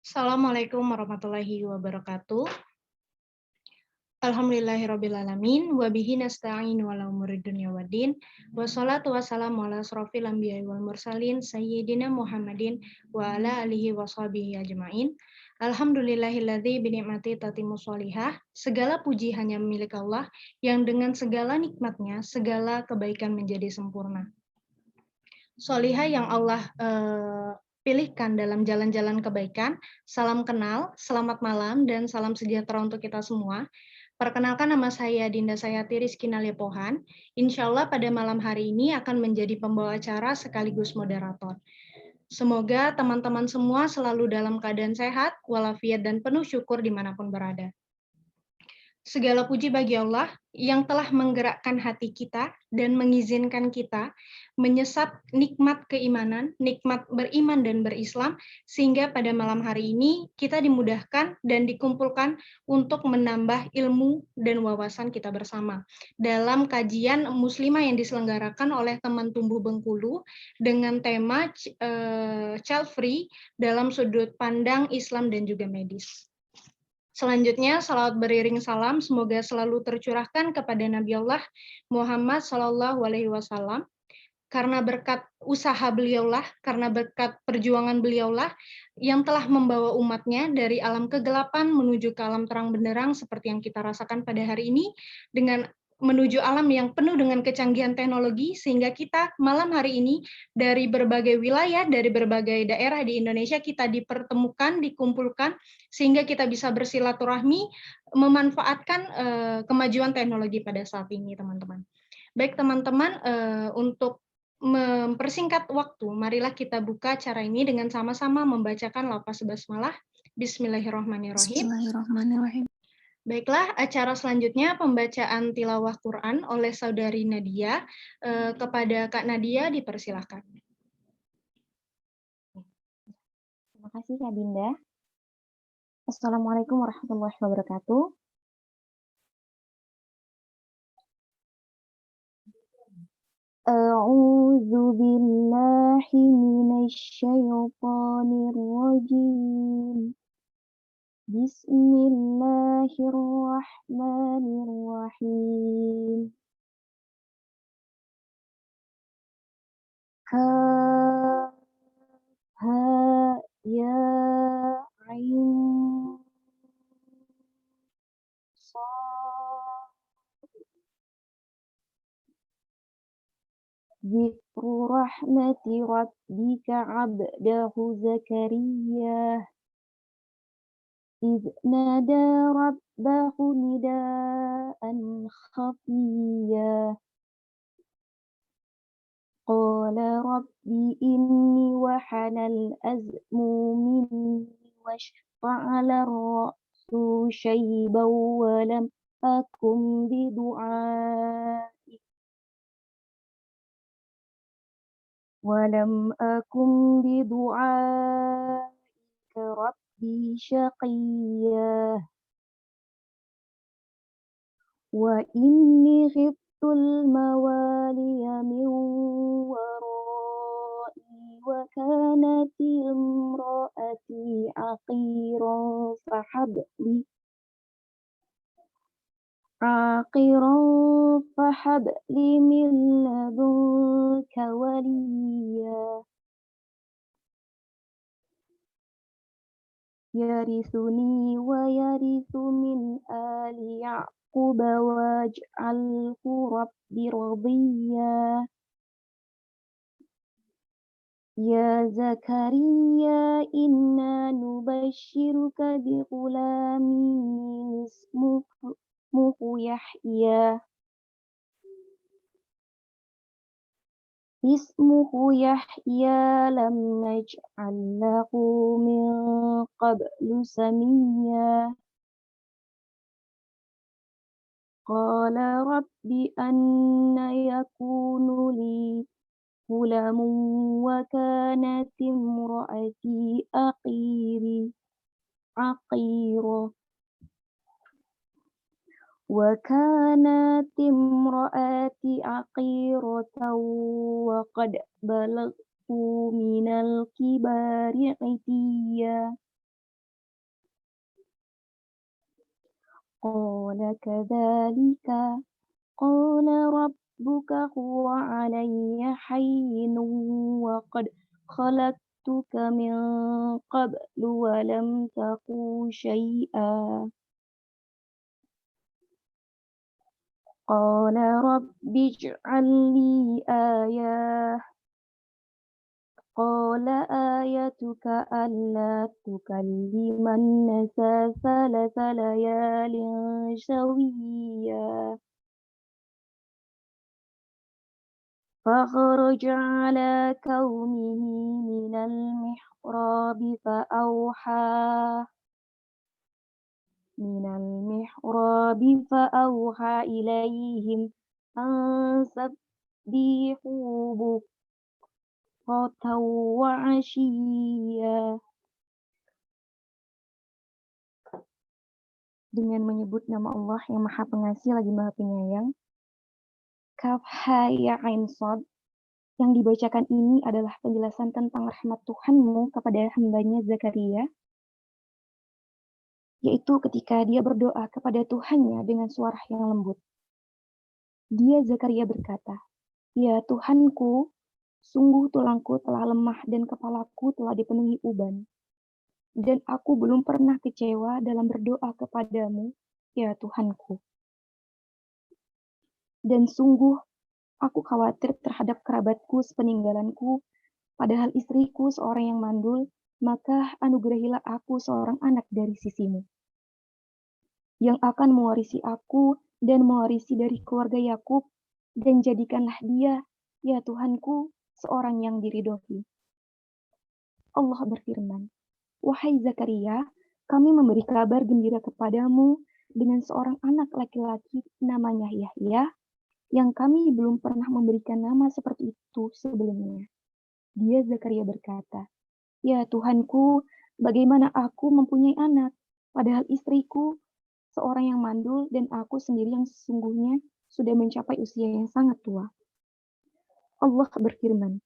Assalamualaikum warahmatullahi wabarakatuh. Alhamdulillahirrabbilalamin. Wabihi nasta'in wala umuri dunya waddin. Wassalatu wassalamu ala asrofil anbiya'i wal mursalin sayyidina Muhammadin wa ala alihi wa sahbihi ajma'in. Alhamdulillahilladzi binikmati tatimu sholihah. Segala puji hanya milik Allah yang dengan segala nikmatnya segala kebaikan menjadi sempurna. Solihah yang Allah pilihkan dalam jalan-jalan kebaikan. Salam kenal, selamat malam, dan salam sejahtera untuk kita semua. Perkenalkan, nama saya Dinda Sayati Rizky Nalepohan. Insya Allah pada malam hari ini akan menjadi pembawa acara sekaligus moderator. Semoga teman-teman semua selalu dalam keadaan sehat, walafiat, dan penuh syukur dimanapun berada. Segala puji bagi Allah yang telah menggerakkan hati kita dan mengizinkan kita menyesap nikmat keimanan, nikmat beriman dan berislam, sehingga pada malam hari ini kita dimudahkan dan dikumpulkan untuk menambah ilmu dan wawasan kita bersama dalam kajian muslimah yang diselenggarakan oleh teman tumbuh Bengkulu dengan tema child free dalam sudut pandang Islam dan juga medis. Selanjutnya, salawat beriring salam semoga selalu tercurahkan kepada Nabi Allah Muhammad SAW, karena berkat usaha beliaulah, karena berkat perjuangan beliaulah yang telah membawa umatnya dari alam kegelapan menuju ke alam terang benderang seperti yang kita rasakan pada hari ini, dengan menuju alam yang penuh dengan kecanggihan teknologi, sehingga kita malam hari ini dari berbagai wilayah, dari berbagai daerah di Indonesia kita dipertemukan, dikumpulkan, sehingga kita bisa bersilaturahmi, memanfaatkan kemajuan teknologi pada saat ini, teman-teman. Baik, teman-teman, untuk mempersingkat waktu, marilah kita buka acara ini dengan sama-sama membacakan lafaz basmalah. Bismillahirrahmanirrahim. Bismillahirrahmanirrahim. Baiklah, acara selanjutnya pembacaan tilawah Quran oleh Saudari Nadia. Kepada Kak Nadia dipersilahkan. Terima kasih Kak Dinda. Assalamualaikum warahmatullahi wabarakatuh. A'udzu billahi minasy syaithanir rajim. Bismillahirrahmanirrahim. Ha ya ain sad. Dzikru rahmati rabbika 'abdahu Zakaria إذ نادى ربه نداء خفيا قال رب إني وحن الأزم مني واشتعل الرأس شيبا ولم أكن بدعائك ربي شقيا وإني خفت الموالي من ورائي وكانت امرأتي عاقرا فهب لي من لدنك وليا يرثني ويرث من آل يعقوب واجعله رب رضيا يا زكريا إنا نبشرك بغلام اسمه يحيى لم نجعل له من قبل سميا قال رب أنى يكون لي غلام وكانت امرأتي عقيرا وكانت امرأتي عقيرة وقد بلغت من الكبار عتيا قال كذلك قال ربك هو علي حين وقد خلقتك من قبل ولم تك شيئا قال رب اجعل لي آية قال آيتك ألا تكلم الناس 3 ليال سويا فخرج على قومه من المحراب فأوحى إليهم أن سبحوا بكرة وعشيا dengan menyebut nama Allah yang Maha Pengasih lagi Maha Penyayang. Kaf ha ya ain shad. Yang dibacakan ini adalah penjelasan tentang rahmat Tuhanmu kepada hambanya Zakaria, yaitu ketika dia berdoa kepada Tuhannya dengan suara yang lembut. Dia Zakaria berkata, "Ya Tuhanku, sungguh tulangku telah lemah dan kepalaku telah dipenuhi uban. Dan aku belum pernah kecewa dalam berdoa kepadamu, ya Tuhanku. Dan sungguh aku khawatir terhadap kerabatku sepeninggalanku, padahal istriku seorang yang mandul, maka anugerahilah aku seorang anak dari sisimu, yang akan mewarisi aku dan mewarisi dari keluarga Yakub, dan jadikanlah dia, ya Tuhanku, seorang yang diridhoi." Allah berfirman, "Wahai Zakaria, kami memberi kabar gembira kepadamu dengan seorang anak laki-laki namanya Yahya, yang kami belum pernah memberikan nama seperti itu sebelumnya." Dia Zakaria berkata, "Ya Tuhanku, bagaimana aku mempunyai anak, padahal istriku seorang yang mandul dan aku sendiri yang sesungguhnya sudah mencapai usia yang sangat tua." Allah berfirman,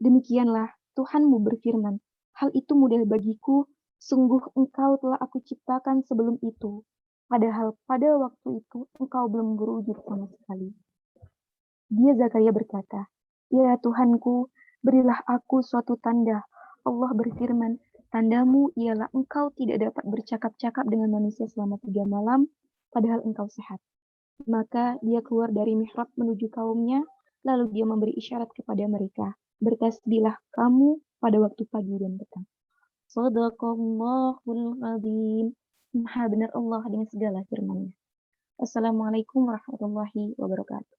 "Demikianlah Tuhanmu berfirman, hal itu mudah bagiku, sungguh engkau telah aku ciptakan sebelum itu, padahal pada waktu itu engkau belum berwujud sama sekali." Dia Zakaria berkata, "Ya Tuhanku, berilah aku suatu tanda." Allah berfirman, "Tandamu ialah engkau tidak dapat bercakap-cakap dengan manusia selama 3 malam, padahal engkau sehat." Maka dia keluar dari mihrab menuju kaumnya, lalu dia memberi isyarat kepada mereka, "Bertasbihlah kamu pada waktu pagi dan petang." Shadaqallahul azim. Maha benar Allah dengan segala firman-Nya. Assalamualaikum warahmatullahi wabarakatuh.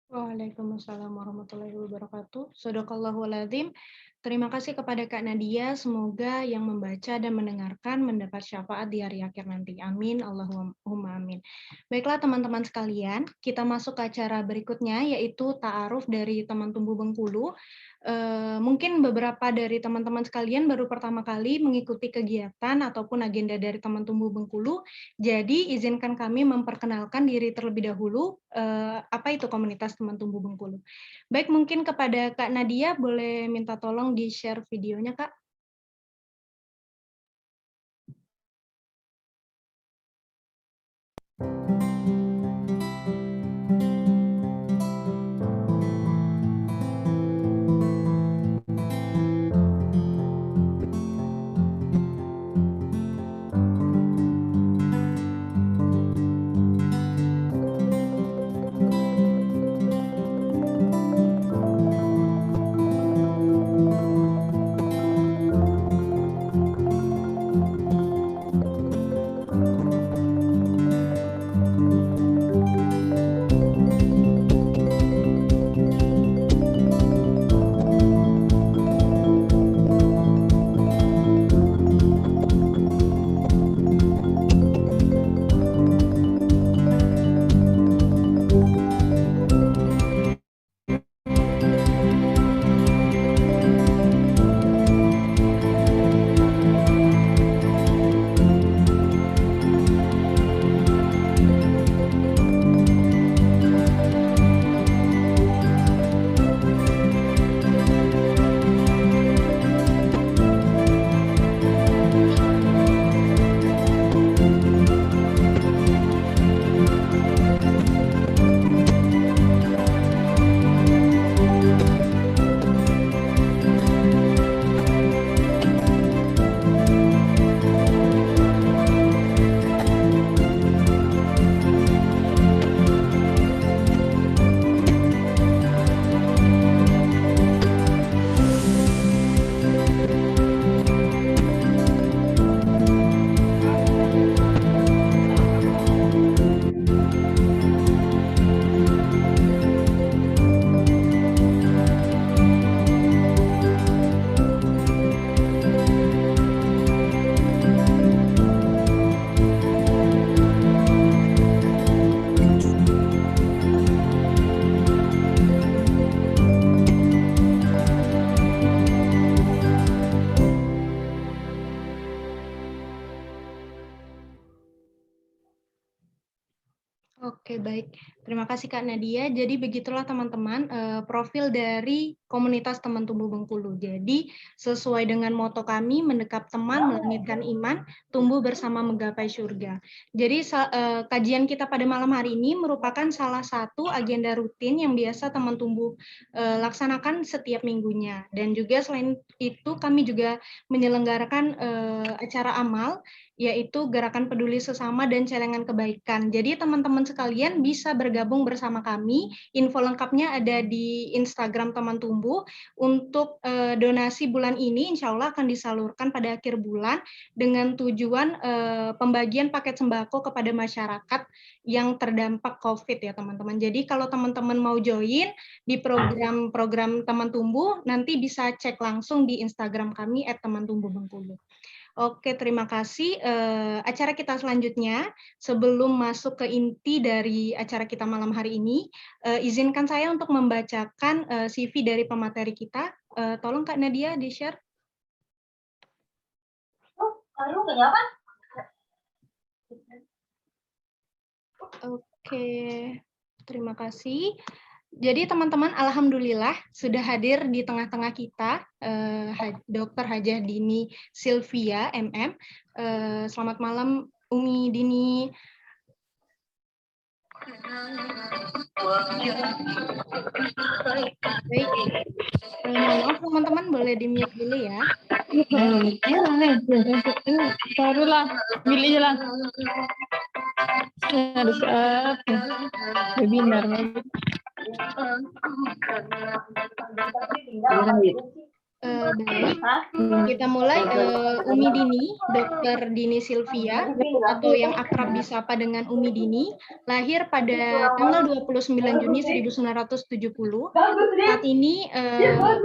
Waalaikumsalam warahmatullahi wabarakatuh. Shadaqallahul adzim. Terima kasih kepada Kak Nadia. Semoga yang membaca dan mendengarkan mendapat syafaat di hari akhir nanti. Amin. Allahumma amin. Baiklah teman-teman sekalian, kita masuk ke acara berikutnya, yaitu ta'aruf dari teman tumbuh Bengkulu. Mungkin beberapa dari teman-teman sekalian baru pertama kali mengikuti kegiatan ataupun agenda dari teman tumbuh Bengkulu. Jadi izinkan kami memperkenalkan diri terlebih dahulu. Apa itu komunitas teman tumbuh Bengkulu? Baik, mungkin kepada Kak Nadia boleh minta tolong di-share videonya, Kak. Oke, baik. Terima kasih Kak Nadia. Jadi begitulah teman-teman, profil dari komunitas teman tumbuh Bengkulu. Jadi sesuai dengan moto kami, mendekap teman, melangitkan iman, tumbuh bersama menggapai surga. Jadi kajian kita pada malam hari ini merupakan salah satu agenda rutin yang biasa teman tumbuh laksanakan setiap minggunya. Dan juga selain itu kami juga menyelenggarakan acara amal, yaitu Gerakan Peduli Sesama dan Celengan Kebaikan. Jadi teman-teman sekalian bisa bergabung bersama kami. Info lengkapnya ada di Instagram Teman Tumbuh. Untuk donasi bulan ini insya Allah akan disalurkan pada akhir bulan dengan tujuan pembagian paket sembako kepada masyarakat yang terdampak COVID ya teman-teman. Jadi kalau teman-teman mau join di program-program Teman Tumbuh, nanti bisa cek langsung di Instagram kami @temantumbuhbengkulu. Oke, terima kasih. Acara kita selanjutnya, sebelum masuk ke inti dari acara kita malam hari ini, izinkan saya untuk membacakan CV dari pemateri kita. Tolong Kak Nadia di-share. Oke, terima kasih. Jadi teman-teman, alhamdulillah sudah hadir di tengah-tengah kita Dr. Hajah Dini Sylvia, MM. Selamat malam, Umi Dini. Baik, mohon maaf teman-teman, boleh di-mute dulu ya. Barulah, milih lah. Harus webinar. Baik, kita mulai. Umi Dini, Dr. Dini Sylvia, atau yang akrab disapa dengan Umi Dini, lahir pada tanggal 29 Juni 1970. Saat ini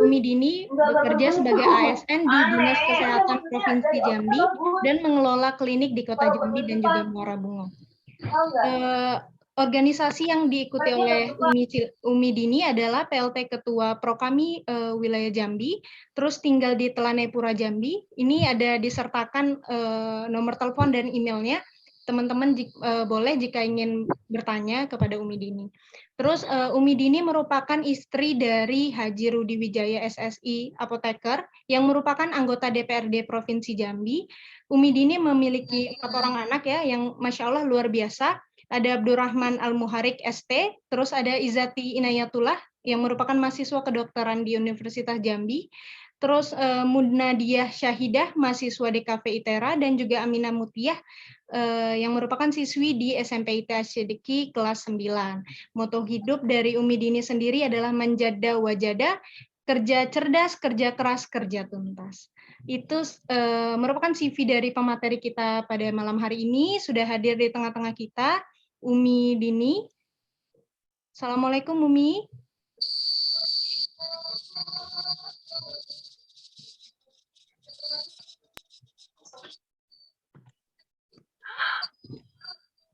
Umi Dini bekerja sebagai ASN di Dinas Kesehatan Provinsi Jambi dan mengelola klinik di Kota Jambi dan juga Muara Bungo. Organisasi yang diikuti oleh Umi Dini adalah PLT Ketua Prokami Wilayah Jambi, terus tinggal di Telanepura Jambi. Ini ada disertakan nomor telepon dan emailnya. Teman-teman boleh jika ingin bertanya kepada Umi Dini. Terus Umi Dini merupakan istri dari Haji Rudi Wijaya SSI Apoteker yang merupakan anggota DPRD Provinsi Jambi. Umi Dini memiliki 4 orang anak ya yang Masya Allah luar biasa. Ada Abdurrahman Al-Muharik ST, terus ada Izati Inayatullah yang merupakan mahasiswa kedokteran di Universitas Jambi, terus Mudnadiyah Syahidah, mahasiswa DKV ITERA, dan juga Aminah Mutiah yang merupakan siswi di SMP IT Asyidiki kelas 9. Moto hidup dari Umi Dini sendiri adalah menjada wajada, kerja cerdas, kerja keras, kerja tuntas. Itu merupakan CV dari pemateri kita pada malam hari ini. Sudah hadir di tengah-tengah kita Umi Dini. Assalamualaikum Umi.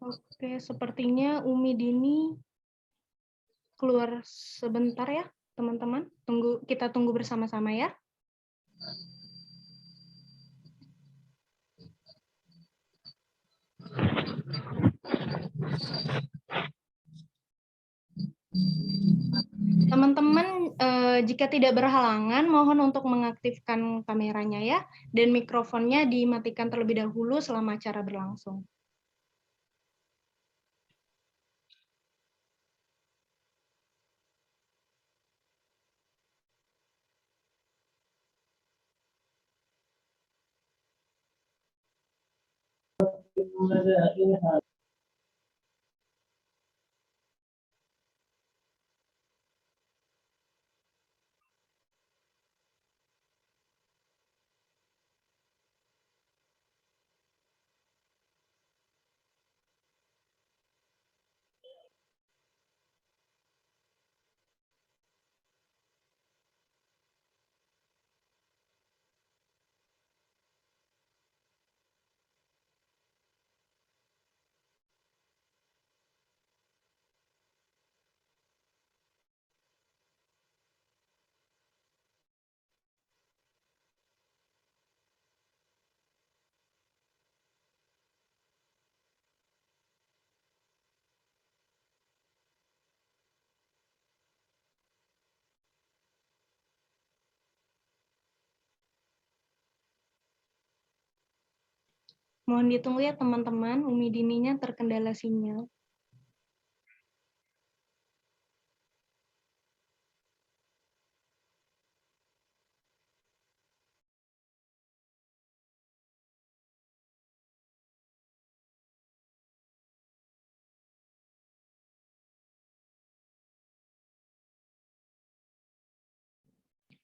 Oke, sepertinya Umi Dini keluar sebentar ya, teman-teman. Kita tunggu bersama-sama ya. Teman-teman, jika tidak berhalangan, mohon untuk mengaktifkan kameranya ya, dan mikrofonnya dimatikan terlebih dahulu selama acara berlangsung. Mohon ditunggu ya teman-teman, Umi Dininya terkendala sinyal.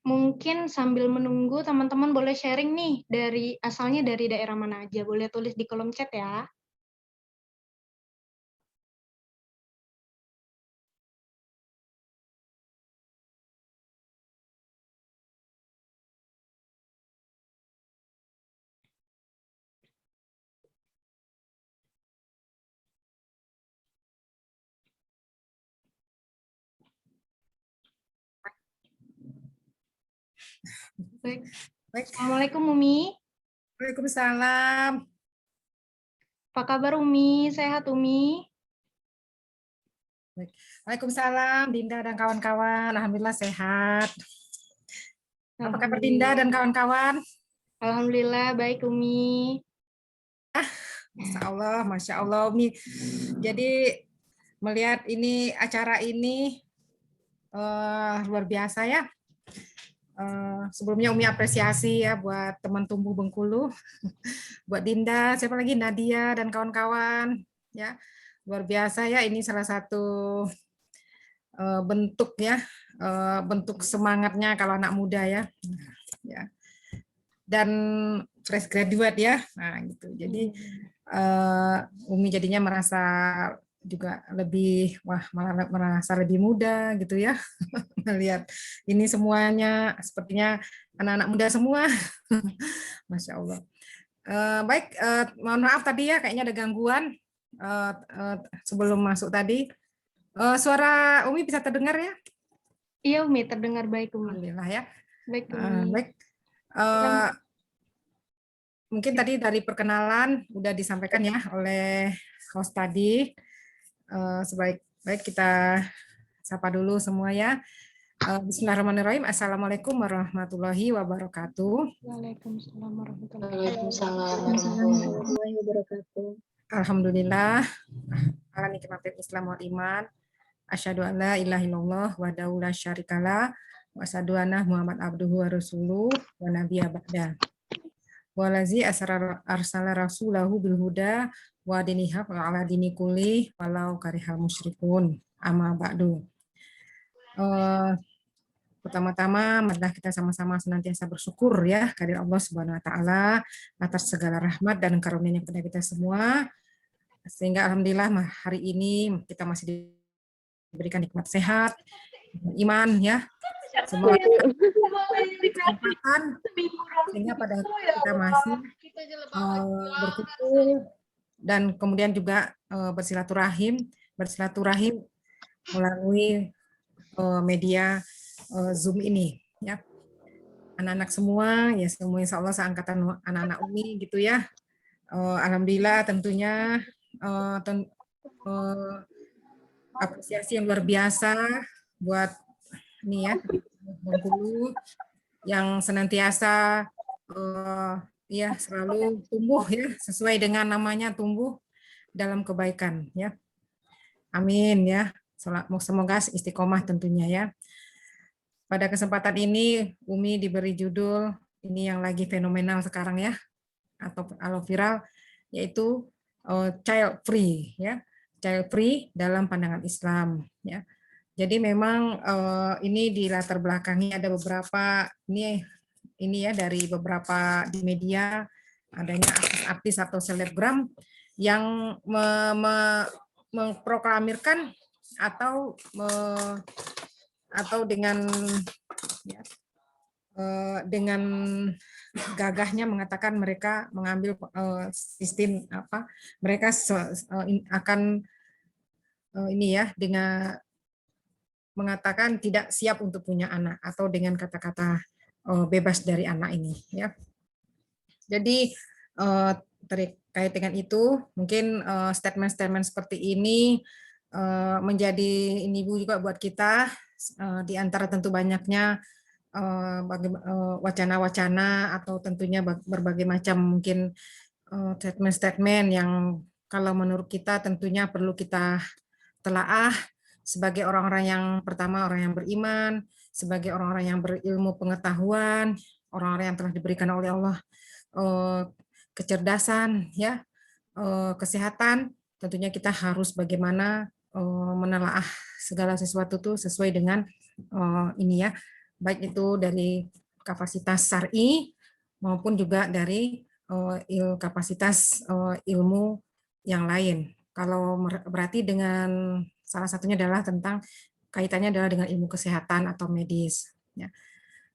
Mungkin sambil menunggu teman-teman boleh sharing nih asalnya dari daerah mana aja. Boleh tulis di kolom chat ya. Baik. Assalamualaikum Umi. Waalaikumsalam. Apa kabar Umi? Sehat Umi? Waalaikumsalam Dinda dan kawan-kawan. Alhamdulillah sehat. Apa kabar Dinda dan kawan-kawan? Alhamdulillah baik Umi. Masya Allah Umi. Jadi melihat ini acara ini luar biasa ya. Sebelumnya Umi apresiasi ya buat teman tumbuh Bengkulu, buat Dinda, siapa lagi Nadia dan kawan-kawan ya, luar biasa ya, ini salah satu bentuk ya, bentuk semangatnya kalau anak muda ya, dan fresh graduate ya, nah gitu. Jadi Umi jadinya merasa juga lebih malah merasa lebih muda gitu ya melihat ini semuanya sepertinya anak-anak muda semua. Masya Allah. Baik, mohon maaf tadi ya kayaknya ada gangguan sebelum masuk tadi. Suara Umi bisa terdengar ya? Iya Umi, terdengar baik Umi. Alhamdulillah ya. Baik Umi. Baik. Mungkin tadi dari perkenalan udah disampaikan ya oleh host tadi. Sebaik kita sapa dulu semua ya. Bismillahirrahmanirrahim. Assalamualaikum warahmatullahi wabarakatuh. Waalaikumsalam Warahmatullahi wabarakatuh. Alhamdulillah. Ala nikmatil Islam wal iman. Asyhadu an la ilaha illallah wahdahu la syarikalah wa asyhadu anna Muhammad abduhu wa rasuluh wa nabiyya ba'da. Walazi arsala rasulahu bil huda wa dinil haq ala dini kulli walau karihal musyrikun. Amma ba'du. Pertama-tama marilah kita sama-sama senantiasa bersyukur ya kehadirat Allah Subhanahu wa taala atas segala rahmat dan karunia-Nya kepada kita semua. Sehingga alhamdulillah hari ini kita masih diberikan nikmat sehat, iman ya. Semua kesempatan sehingga pada kita masih berkumpul dan kemudian juga bersilaturahim melalui media Zoom ini ya. Anak-anak semua ya, semua insya Allah seangkatan anak-anak Umi gitu ya. Alhamdulillah tentunya apresiasi yang luar biasa buat ini ya Bengkulu yang senantiasa ya selalu tumbuh ya sesuai dengan namanya, tumbuh dalam kebaikan ya. Amin ya. Semoga istiqomah tentunya ya. Pada kesempatan ini Umi diberi judul ini yang lagi fenomenal sekarang ya, atau viral, yaitu child free ya, child free dalam pandangan Islam ya. Jadi memang ini di latar belakangnya ada beberapa ini ya dari beberapa di media adanya artis-artis atau selebgram yang memproklamirkan atau dengan ya, dengan gagahnya mengatakan mereka mengambil sistem apa, mereka akan ini ya dengan mengatakan tidak siap untuk punya anak, atau dengan kata-kata bebas dari anak ini ya. Jadi terkait dengan itu mungkin statement-statement seperti ini menjadi ini juga buat kita, di antara tentu banyaknya wacana-wacana atau tentunya berbagai macam mungkin statement-statement yang kalau menurut kita tentunya perlu kita telaah sebagai orang-orang yang pertama, orang yang beriman, sebagai orang-orang yang berilmu pengetahuan, orang-orang yang telah diberikan oleh Allah kecerdasan, ya, kesehatan. Tentunya kita harus bagaimana menelaah segala sesuatu itu sesuai dengan ini ya, baik itu dari kapasitas syar'i maupun juga dari kapasitas ilmu yang lain. Kalau berarti dengan salah satunya adalah tentang kaitannya adalah dengan ilmu kesehatan atau medis. Ya.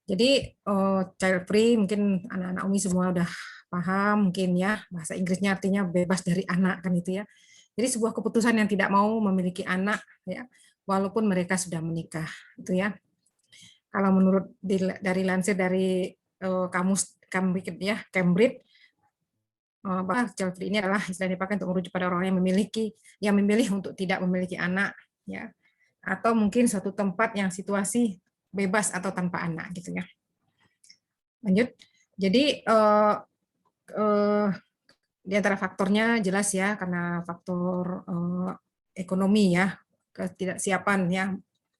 Jadi child free mungkin anak-anak Umi semua udah paham mungkin ya, bahasa Inggrisnya artinya bebas dari anak kan itu ya. Jadi sebuah keputusan yang tidak mau memiliki anak ya, walaupun mereka sudah menikah itu ya. Kalau menurut dari lansir dari kamus Cambridge, bahwa child free ini adalah istilah dipakai untuk merujuk pada orang yang memilih untuk tidak memiliki anak ya, atau mungkin suatu tempat yang situasi bebas atau tanpa anak gitu ya. Lanjut. Jadi di antara faktornya jelas ya, karena faktor ekonomi ya, ketidaksiapan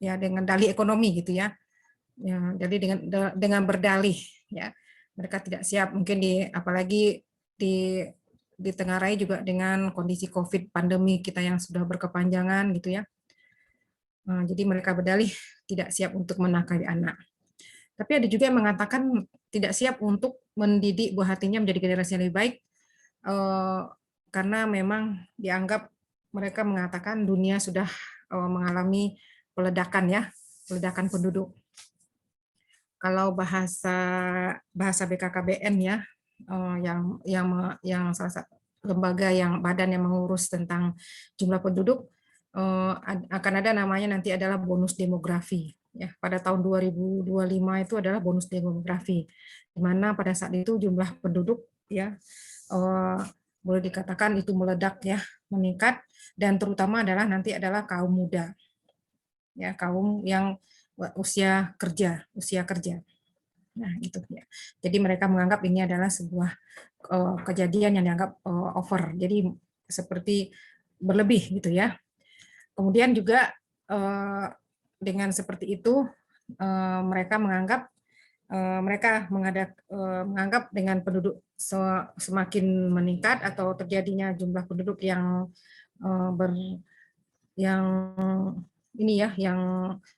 ya dengan dalih ekonomi gitu ya. Ya, jadi dengan berdalih ya, mereka tidak siap mungkin apalagi ditengarai juga dengan kondisi COVID pandemi kita yang sudah berkepanjangan gitu ya. Jadi mereka berdalih tidak siap untuk menafkahi anak. Tapi ada juga yang mengatakan tidak siap untuk mendidik buah hatinya menjadi generasi yang lebih baik, karena memang dianggap mereka mengatakan dunia sudah mengalami peledakan penduduk. Kalau bahasa BKKBN ya, yang salah satu lembaga badan yang mengurus tentang jumlah penduduk, akan ada namanya nanti adalah bonus demografi ya, pada tahun 2025 itu adalah bonus demografi, di mana pada saat itu jumlah penduduk ya boleh dikatakan itu meledak ya, meningkat, dan terutama nanti adalah kaum muda ya, kaum yang usia kerja. Nah, gitu ya. Jadi mereka menganggap ini adalah sebuah kejadian yang dianggap over. Jadi seperti berlebih gitu ya. Kemudian juga dengan seperti itu mereka menganggap dengan penduduk semakin meningkat atau terjadinya jumlah penduduk yang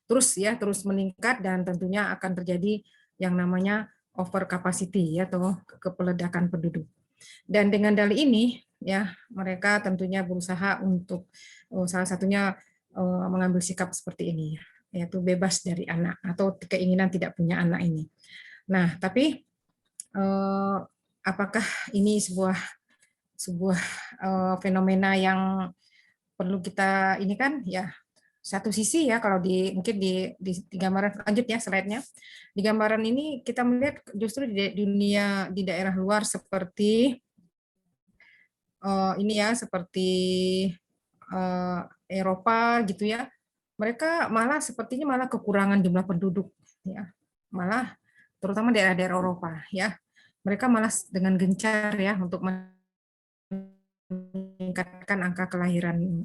terus meningkat, dan tentunya akan terjadi yang namanya over capacity ya, atau kepeledakan penduduk. Dan dengan dalih ini ya, mereka tentunya berusaha untuk salah satunya mengambil sikap seperti ini, yaitu bebas dari anak atau keinginan tidak punya anak ini. Nah, tapi apakah ini sebuah fenomena yang perlu kita ini kan ya. Satu sisi ya, kalau mungkin di gambaran lanjut ya, slide-nya. Di gambaran ini kita melihat justru di dunia, di daerah luar seperti ini ya, seperti Eropa gitu ya. Mereka sepertinya malah kekurangan jumlah penduduk ya. Malah terutama daerah-daerah Eropa ya. Mereka malah dengan gencar ya untuk meningkatkan angka kelahirannya.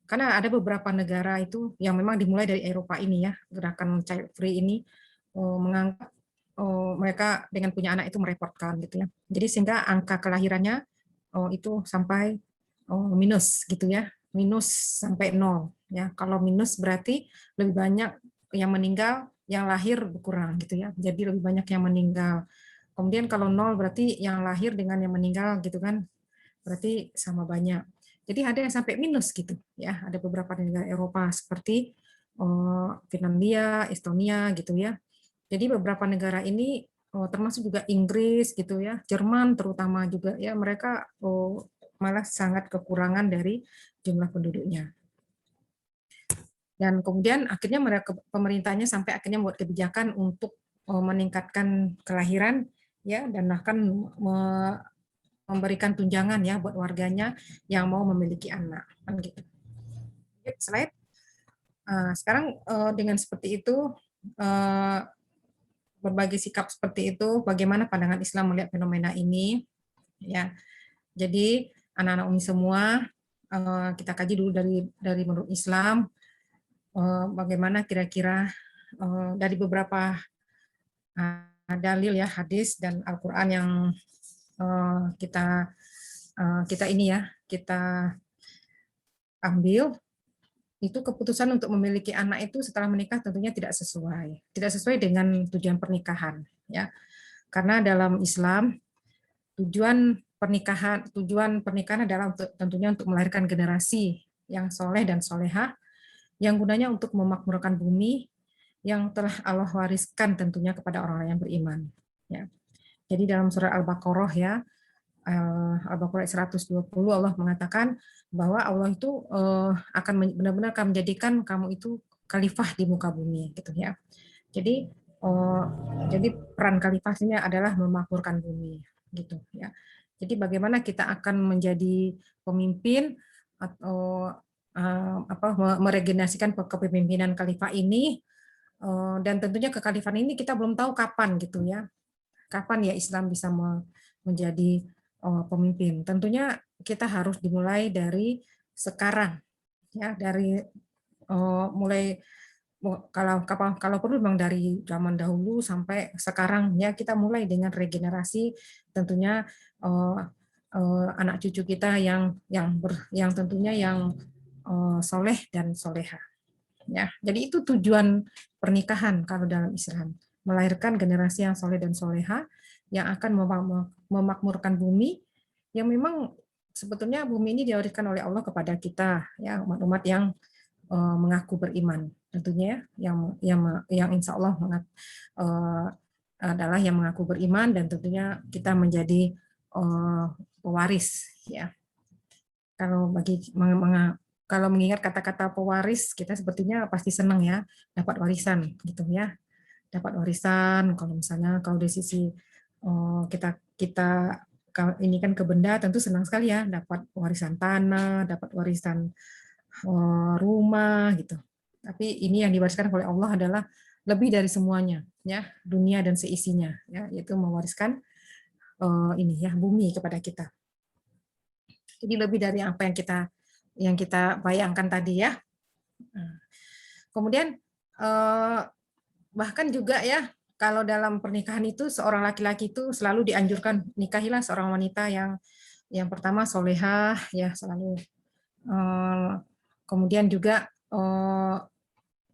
Karena ada beberapa negara itu yang memang dimulai dari Eropa ini ya, gerakan child free ini menganggap mereka dengan punya anak itu merepotkan gitu ya. Jadi sehingga angka kelahirannya itu sampai minus gitu ya, minus sampai 0 ya. Kalau minus berarti lebih banyak yang meninggal, yang lahir berkurang gitu ya. Jadi lebih banyak yang meninggal. Kemudian kalau 0 berarti yang lahir dengan yang meninggal gitu kan, berarti sama banyak. Jadi ada yang sampai minus gitu ya. Ada beberapa negara Eropa seperti Finlandia, Estonia gitu ya. Jadi beberapa negara ini termasuk juga Inggris gitu ya, Jerman terutama juga ya, mereka malah sangat kekurangan dari jumlah penduduknya. Dan kemudian akhirnya pemerintahnya sampai akhirnya membuat kebijakan untuk meningkatkan kelahiran ya, dan bahkan memberikan tunjangan ya buat warganya yang mau memiliki anak kan gitu. Slide. Sekarang dengan seperti itu, berbagai sikap seperti itu, bagaimana pandangan Islam melihat fenomena ini? ya. Jadi anak-anak Umi semua, kita kaji dulu dari menurut Islam, bagaimana kira-kira dari beberapa dalil ya, hadis dan Al-Quran yang kita ini ya, kita ambil, itu keputusan untuk memiliki anak itu setelah menikah tentunya tidak sesuai dengan tujuan pernikahan, ya. Karena dalam Islam tujuan pernikahan adalah tentunya untuk melahirkan generasi yang soleh dan solehah, yang gunanya untuk memakmurkan bumi yang telah Allah wariskan tentunya kepada orang-orang yang beriman. Ya. Jadi dalam surah Al-Baqarah ya, Al-Baqarah 120 Allah mengatakan bahwa Allah itu akan benar-benar akan menjadikan kamu itu khalifah di muka bumi, gitu ya. Jadi peran khalifah ini adalah memakmurkan bumi, gitu ya. Jadi bagaimana kita akan menjadi pemimpin atau meregenerasikan kepemimpinan khalifah ini, dan tentunya kekhalifahan ini kita belum tahu kapan, gitu ya. Kapan ya Islam bisa menjadi pemimpin. Tentunya kita harus dimulai dari sekarang, ya, dari mulai kalau perlu memang dari zaman dahulu sampai sekarang, ya, kita mulai dengan regenerasi tentunya anak cucu kita yang tentunya yang soleh dan soleha, ya. Jadi itu tujuan pernikahan kalau dalam Islam, melahirkan generasi yang soleh dan soleha yang akan memakmurkan bumi, yang memang sebetulnya bumi ini diwariskan oleh Allah kepada kita, ya, umat-umat yang mengaku beriman, tentunya yang insya Allah adalah yang mengaku beriman, dan tentunya kita menjadi pewaris, ya. Kalau mengingat kata-kata pewaris, kita sepertinya pasti senang ya, dapat warisan, gitu ya. Dapat warisan, kalau misalnya kalau dari sisi kita ini kan ke benda, tentu senang sekali ya, dapat warisan tanah, dapat warisan rumah, gitu. Tapi ini yang diwariskan oleh Allah adalah lebih dari semuanya, ya, dunia dan seisinya, ya, yaitu mewariskan ini ya, bumi kepada kita. Jadi lebih dari apa yang kita bayangkan tadi, ya. Kemudian bahkan juga ya, kalau dalam pernikahan itu seorang laki-laki itu selalu dianjurkan nikahilah seorang wanita yang pertama solehah, ya, selalu. Kemudian juga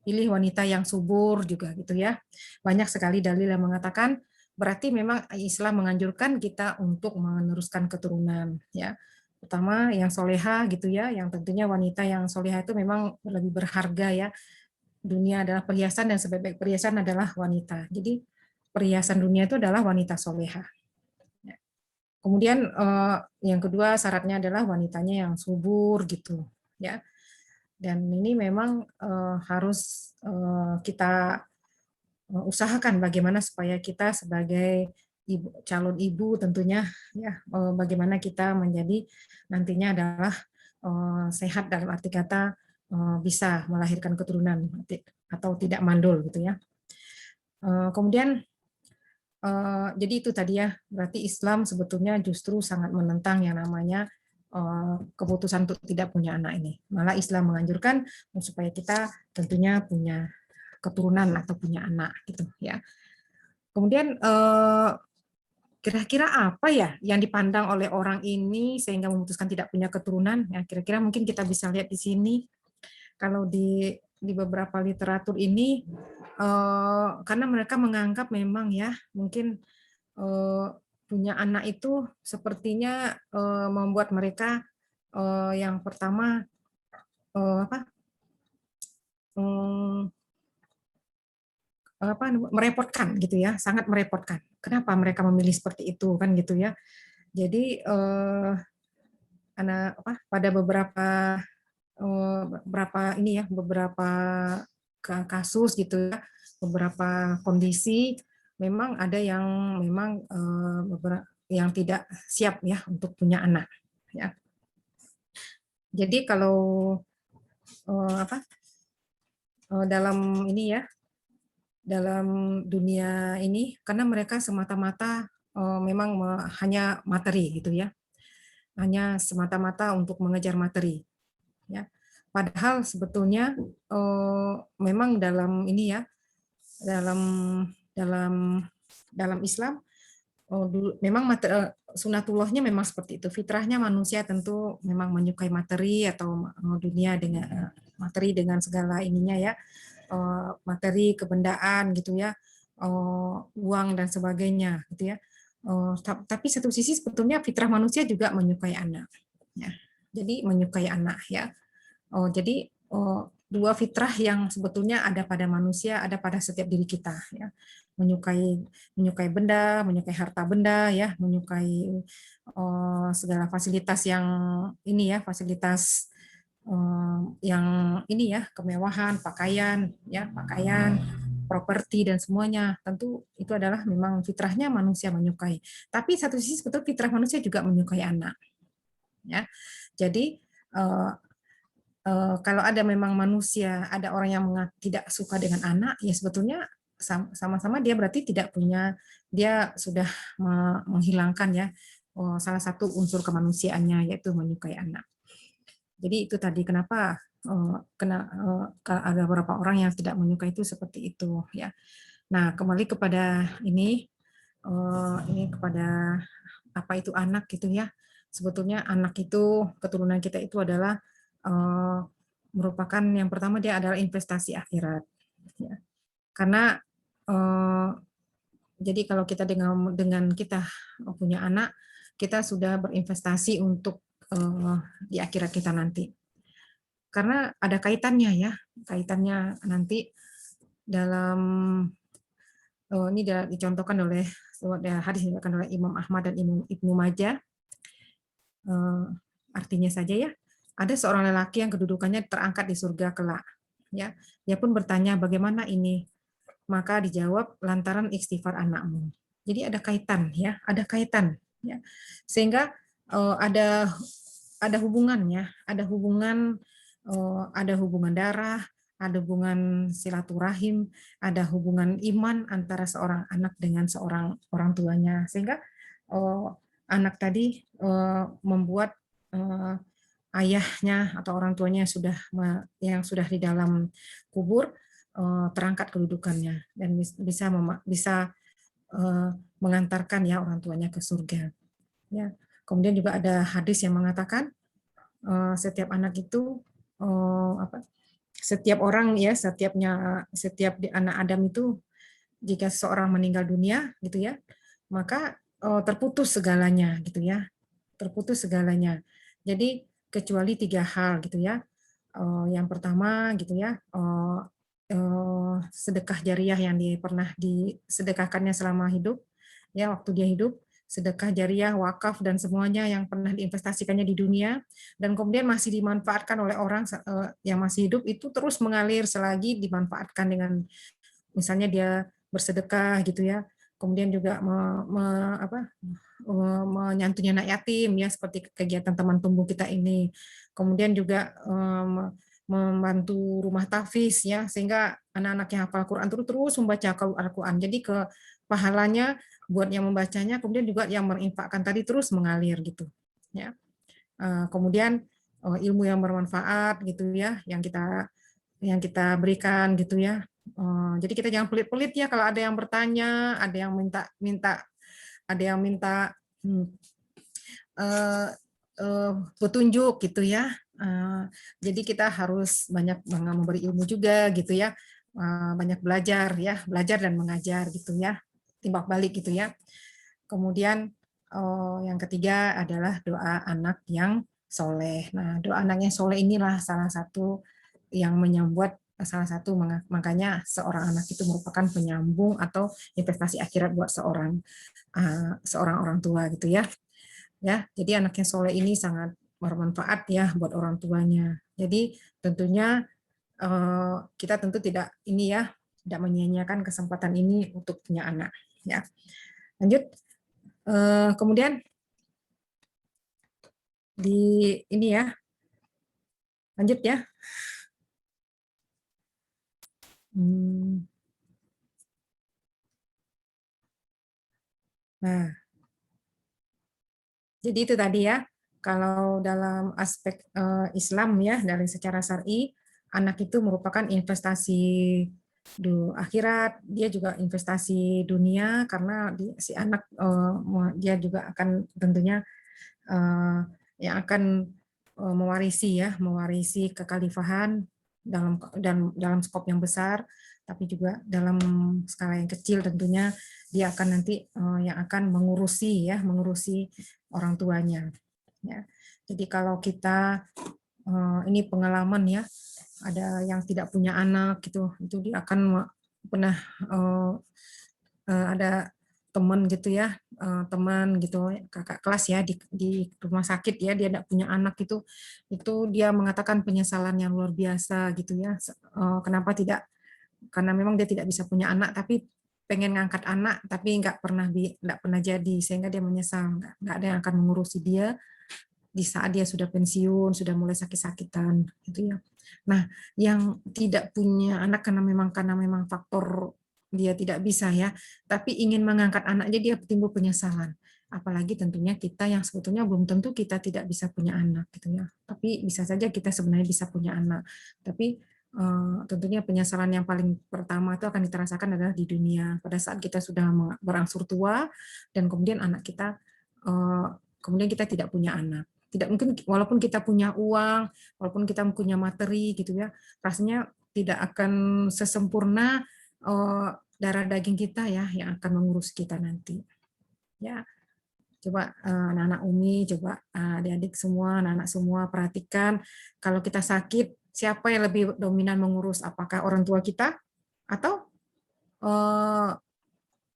pilih wanita yang subur juga, gitu ya. Banyak sekali dalil yang mengatakan berarti memang Islam menganjurkan kita untuk meneruskan keturunan, ya. Pertama yang soleha, gitu ya, yang tentunya wanita yang soleha itu memang lebih berharga, ya. Dunia adalah perhiasan dan sebaik-baik perhiasan adalah wanita. Jadi perhiasan dunia itu adalah wanita soleha. Kemudian yang kedua syaratnya adalah wanitanya yang subur, gitu ya. Dan ini memang harus kita usahakan bagaimana supaya kita sebagai calon ibu tentunya, ya, bagaimana kita menjadi nantinya adalah sehat dalam arti kata bisa melahirkan keturunan atau tidak mandul, gitu ya. Kemudian jadi itu tadi ya, berarti Islam sebetulnya justru sangat menentang yang namanya keputusan untuk tidak punya anak ini. Malah Islam menganjurkan supaya kita tentunya punya keturunan atau punya anak, gitu ya. Kemudian kira-kira apa ya yang dipandang oleh orang ini sehingga memutuskan tidak punya keturunan? Ya, kira-kira mungkin kita bisa lihat di sini. Kalau di beberapa literatur ini, karena mereka menganggap memang ya mungkin punya anak itu sepertinya membuat mereka yang pertama merepotkan, gitu ya, sangat merepotkan. Kenapa mereka memilih seperti itu, kan, gitu ya. Jadi pada beberapa kasus, gitu ya, beberapa kondisi memang ada yang memang yang tidak siap ya untuk punya anak, ya. Jadi kalau dalam ini ya, dalam dunia ini, karena mereka semata-mata memang hanya materi gitu ya, hanya semata-mata untuk mengejar materi ya. Padahal sebetulnya memang dalam ini ya, dalam dalam dalam Islam memang sunatullahnya memang seperti itu. Fitrahnya manusia tentu memang menyukai materi atau dunia dengan materi dengan segala ininya ya, materi kebendaan gitu ya, uang dan sebagainya gitu ya. Tapi satu sisi sebetulnya fitrah manusia juga menyukai anak. Ya. Jadi menyukai anak ya. Jadi dua fitrah yang sebetulnya ada pada manusia, ada pada setiap diri kita ya. Menyukai benda, menyukai harta benda ya, menyukai segala fasilitas yang ini ya, fasilitas yang ini ya, kemewahan, pakaian ya, pakaian, properti dan semuanya. Tentu itu adalah memang fitrahnya manusia menyukai. Tapi satu sisi sebetulnya fitrah manusia juga menyukai anak. Ya. Jadi kalau ada memang manusia, ada orang yang tidak suka dengan anak, ya sebetulnya sama-sama dia berarti tidak punya, dia sudah menghilangkan ya salah satu unsur kemanusiaannya, yaitu menyukai anak. Jadi itu tadi kenapa ada beberapa orang yang tidak menyukai itu seperti itu ya. Nah kembali kepada ini kepada apa itu anak gitu ya. Sebetulnya anak itu, keturunan kita itu adalah merupakan yang pertama, dia adalah investasi akhirat. Ya. Karena jadi kalau kita dengan kita punya anak, kita sudah berinvestasi untuk di akhirat kita nanti. Karena ada kaitannya ya, kaitannya nanti dalam ini dicontohkan oleh hadis yang dicontohkan oleh Imam Ahmad dan Ibnu Majah. Artinya saja ya, ada seorang lelaki yang kedudukannya terangkat di surga kelak. Ya, dia pun bertanya bagaimana ini, maka dijawab lantaran istighfar anakmu. Jadi ada kaitan ya, ada kaitan ya, sehingga ada hubungannya, ada hubungan darah, ada hubungan silaturahim, ada hubungan iman antara seorang anak dengan seorang orang tuanya, sehingga anak tadi membuat ayahnya atau orang tuanya yang sudah di dalam kubur terangkat kedudukannya dan bisa mengantarkan ya orang tuanya ke surga. Ya. Kemudian juga ada hadis yang mengatakan setiap anak itu setiap orang ya, setiap anak Adam itu, jika seseorang meninggal dunia gitu ya, maka terputus segalanya gitu ya, terputus segalanya. Jadi kecuali 3 hal gitu ya. Yang pertama gitu ya, sedekah jariah yang pernah disedekahkannya selama hidup, ya waktu dia hidup, sedekah jariah, wakaf dan semuanya yang pernah diinvestasikannya di dunia, dan kemudian masih dimanfaatkan oleh orang yang masih hidup, itu terus mengalir selagi dimanfaatkan dengan misalnya dia bersedekah gitu ya, kemudian juga menyantuni anak yatim ya, seperti kegiatan teman tumbuh kita ini, kemudian juga membantu rumah tahfiz ya, sehingga anak-anak yang hafal Quran terus membaca Al-Quran. Jadi ke pahalanya buat yang membacanya, kemudian juga yang menginfakkan tadi terus mengalir gitu ya. Kemudian ilmu yang bermanfaat gitu ya, yang kita berikan gitu ya. Jadi kita jangan pelit-pelit ya kalau ada yang bertanya, ada yang minta petunjuk gitu ya. Jadi kita harus banyak memberi ilmu juga gitu ya, banyak belajar dan mengajar gitu ya, timbal balik gitu ya. Kemudian yang ketiga adalah doa anak yang soleh. Nah, doa anak yang soleh inilah salah satu yang menyambut, makanya seorang anak itu merupakan penyambung atau investasi akhirat buat seorang orang tua gitu ya. Ya, jadi anak yang soleh ini sangat bermanfaat ya buat orang tuanya. Jadi tentunya kita tentu tidak menyia-nyiakan kesempatan ini untuk punya anak ya. Lanjut, kemudian di ini ya, lanjut ya. Nah, Jadi itu tadi ya, kalau dalam aspek Islam ya, dari secara syar'i, anak itu merupakan investasi akhirat, dia juga investasi dunia karena si anak dia juga akan tentunya yang akan mewarisi kekhalifahan dalam skop yang besar, tapi juga dalam skala yang kecil tentunya dia akan nanti yang akan mengurusi orang tuanya. Ya. Jadi kalau kita ini pengalaman ya, ada yang tidak punya anak gitu, itu dia akan pernah ada teman gitu ya, teman gitu kakak kelas ya di rumah sakit ya, dia tidak punya anak itu dia mengatakan penyesalan yang luar biasa gitu ya. Kenapa tidak? Karena memang dia tidak bisa punya anak, tapi pengen ngangkat anak tapi nggak pernah jadi, sehingga dia menyesal, nggak ada yang akan mengurusi dia di saat dia sudah pensiun, sudah mulai sakit-sakitan gitu ya. Nah, yang tidak punya anak karena memang faktor dia tidak bisa ya, tapi ingin mengangkat anaknya, dia timbul penyesalan. Apalagi tentunya kita yang sebetulnya belum tentu kita tidak bisa punya anak gitu ya. Tapi bisa saja kita sebenarnya bisa punya anak. Tapi tentunya penyesalan yang paling pertama itu akan dirasakan adalah di dunia pada saat kita sudah berangsur tua dan kemudian anak kita kemudian kita tidak punya anak. Tidak mungkin, walaupun kita punya uang, walaupun kita punya materi gitu ya, rasanya tidak akan sesempurna darah daging kita ya yang akan mengurus kita nanti. Ya, coba anak-anak Umi, coba adik-adik semua, anak-anak semua perhatikan, kalau kita sakit, siapa yang lebih dominan mengurus? Apakah orang tua kita atau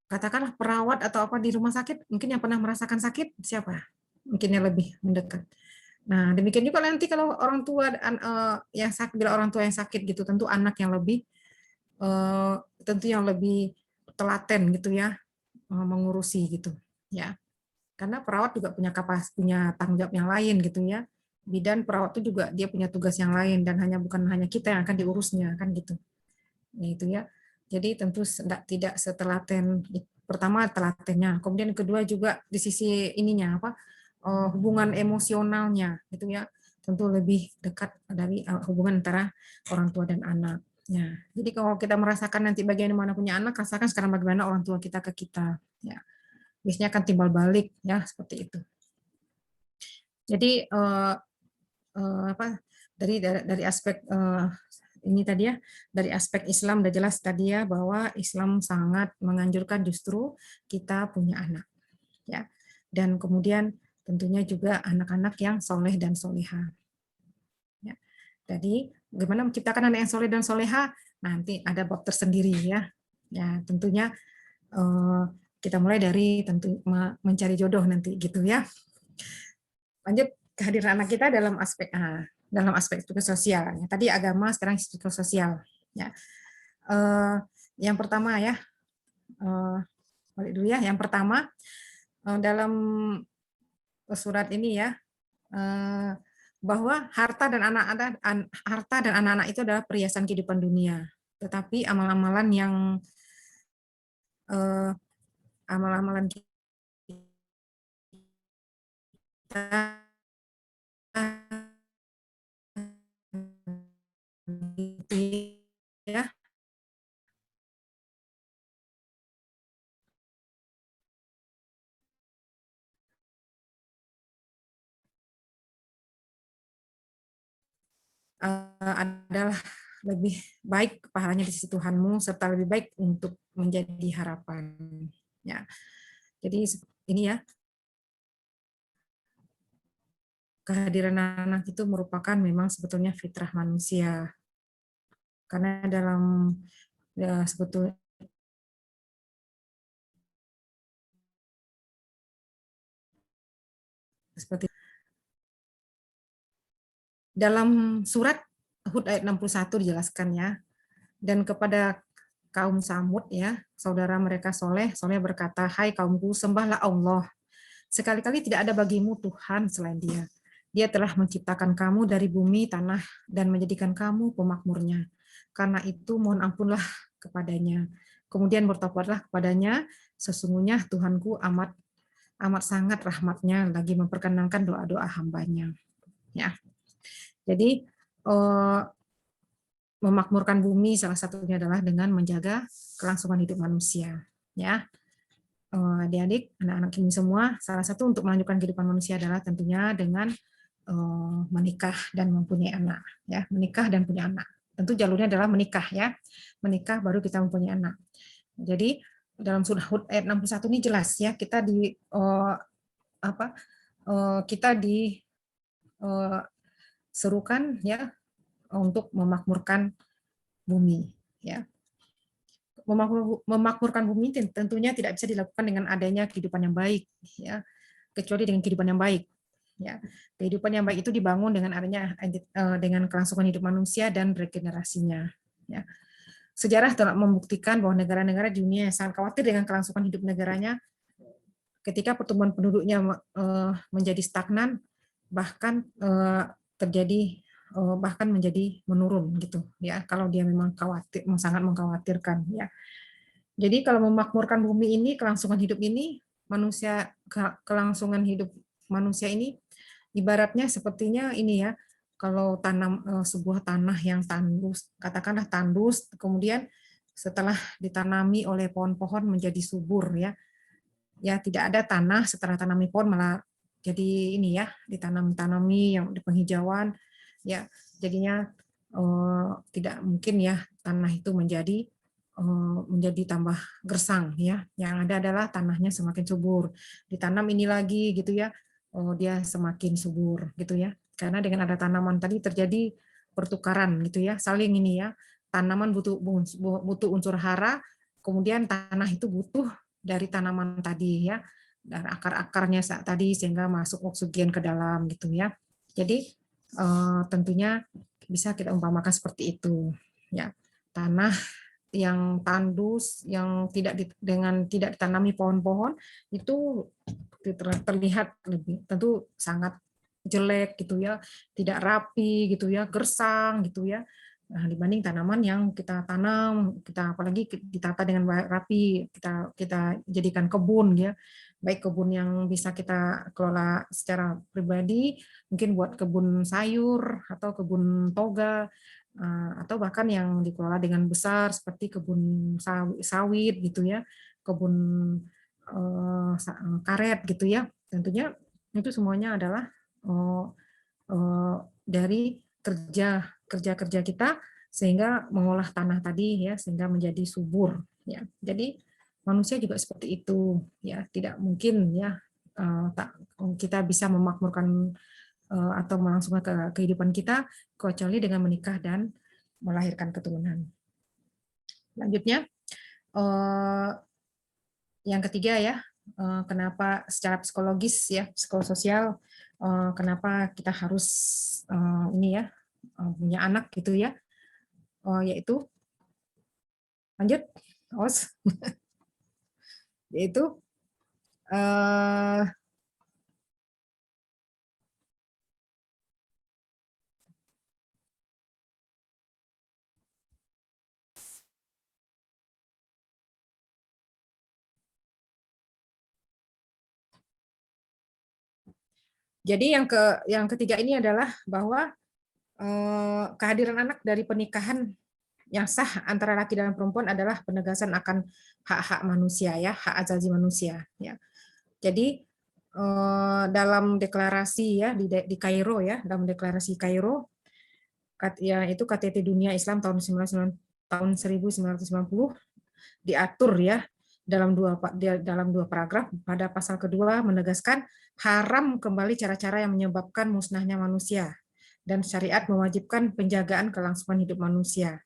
katakanlah perawat atau apa di rumah sakit? Mungkin yang pernah merasakan sakit siapa? Mungkin yang lebih mendekat. Nah, demikian juga nanti kalau orang tua yang sakit, bila orang tua yang sakit gitu, tentu anak yang lebih telaten gitu ya, mengurusi gitu ya. Karena perawat juga punya tanggung jawab yang lain gitu ya. Bidan perawat itu juga dia punya tugas yang lain dan bukan hanya kita yang akan diurusnya kan gitu. Nah, itu ya. Jadi tentu tidak setelaten, pertama telatennya, kemudian kedua juga di sisi ininya hubungan emosionalnya gitu ya, tentu lebih dekat dari hubungan antara orang tua dan anak. Ya, jadi kalau kita merasakan nanti bagaimana punya anak, rasakan sekarang bagaimana orang tua kita ke kita. Ya, biasanya akan timbal balik ya seperti itu. Jadi dari aspek ini tadi ya, dari aspek Islam udah jelas tadi ya, bahwa Islam sangat menganjurkan justru kita punya anak ya, dan kemudian tentunya juga anak-anak yang soleh dan soleha. Ya. Jadi bagaimana menciptakan anak yang soleh dan soleha, nanti ada bab tersendiri ya. Ya tentunya kita mulai dari tentu mencari jodoh nanti gitu ya. Lanjut, kehadiran anak kita dalam aspek sosial. Tadi agama, sekarang sosial. Ya. Yang pertama ya, balik dulu ya. Yang pertama dalam surat ini ya, bahwa harta dan anak-anak itu adalah perhiasan kehidupan dunia. Tetapi amalan-amalan kita ya, adalah lebih baik pahalanya di sisi Tuhanmu, serta lebih baik untuk menjadi harapan. Ya, jadi ini ya, kehadiran anak itu merupakan memang sebetulnya fitrah manusia, karena dalam sebetulnya seperti dalam surat Hud ayat 61 dijelaskan ya, dan kepada kaum Samud ya, saudara mereka Soleh berkata, hai kaumku, sembahlah Allah. Sekali-kali tidak ada bagimu Tuhan selain Dia. Dia telah menciptakan kamu dari bumi, tanah, dan menjadikan kamu pemakmurnya. Karena itu mohon ampunlah kepadanya. Kemudian bertobatlah kepadanya, sesungguhnya Tuhanku amat amat sangat rahmatnya lagi memperkenankan doa-doa hambanya. Ya, jadi memakmurkan bumi salah satunya adalah dengan menjaga kelangsungan hidup manusia. Ya, adik-adik, anak-anak ini semua, salah satu untuk melanjutkan kehidupan manusia adalah tentunya dengan menikah dan mempunyai anak. Ya, menikah dan punya anak. Tentu jalurnya adalah menikah, ya. Menikah baru kita mempunyai anak. Jadi dalam surah Hud ayat 61 ini jelas ya, kita diserukan ya untuk memakmurkan bumi, ya. Memakmurkan bumi tentunya tidak bisa dilakukan dengan adanya kehidupan yang baik, ya, kecuali dengan kehidupan yang baik. Ya, kehidupan yang baik itu dibangun dengan adanya dengan kelangsungan hidup manusia dan regenerasinya. Ya. Sejarah telah membuktikan bahwa negara-negara di dunia yang sangat khawatir dengan kelangsungan hidup negaranya, ketika pertumbuhan penduduknya menjadi stagnan, bahkan terjadi bahkan menjadi menurun gitu ya, kalau dia memang khawatir, sangat mengkhawatirkan ya. Jadi kalau memakmurkan bumi ini, kelangsungan hidup ini, kelangsungan hidup manusia ini ibaratnya sepertinya ini ya, kalau tanam sebuah tanah yang tandus, katakanlah tandus, kemudian setelah ditanami oleh pohon-pohon menjadi subur ya. Ya, tidak ada tanah setelah tanami pohon malah jadi ini ya, ditanami yang di penghijauan ya, jadinya tidak mungkin ya tanah itu menjadi tambah gersang ya. Yang ada adalah tanahnya semakin subur. Ditanam ini lagi gitu ya, dia semakin subur gitu ya. Karena dengan ada tanaman tadi terjadi pertukaran gitu ya, saling ini ya. Tanaman butuh unsur hara, kemudian tanah itu butuh dari tanaman tadi ya, dan akar-akarnya tadi sehingga masuk oksigen ke dalam gitu ya. Jadi tentunya bisa kita umpamakan seperti itu ya. Tanah yang tandus, yang tidak ditanami pohon-pohon itu terlihat lebih tentu sangat jelek gitu ya, tidak rapi gitu ya, gersang gitu ya. Nah, dibanding tanaman yang kita tanam, kita apalagi ditata dengan rapi, kita jadikan kebun ya, baik kebun yang bisa kita kelola secara pribadi, mungkin buat kebun sayur atau kebun toga, atau bahkan yang dikelola dengan besar seperti kebun sawit gitu ya, kebun karet gitu ya. Tentunya itu semuanya adalah dari kerja kita sehingga mengolah tanah tadi ya, sehingga menjadi subur ya. Jadi manusia juga seperti itu ya, tidak mungkin ya kita bisa memakmurkan atau melangsungkan kehidupan kita kecuali dengan menikah dan melahirkan keturunan. Lanjutnya yang ketiga ya, kenapa secara psikologis ya, psikososial, kenapa kita harus ini ya punya anak gitu ya, yaitu lanjut os yaitu jadi yang ketiga ini adalah bahwa kehadiran anak dari pernikahan yang sah antara laki dan perempuan adalah penegasan akan hak-hak manusia ya, hak asasi manusia ya. Jadi dalam deklarasi ya di Kairo ya, dalam deklarasi Kairo ya, itu KTT Dunia Islam tahun 1990 diatur ya dalam dua paragraf. Pada pasal kedua menegaskan haram kembali cara-cara yang menyebabkan musnahnya manusia, dan syariat mewajibkan penjagaan kelangsungan hidup manusia.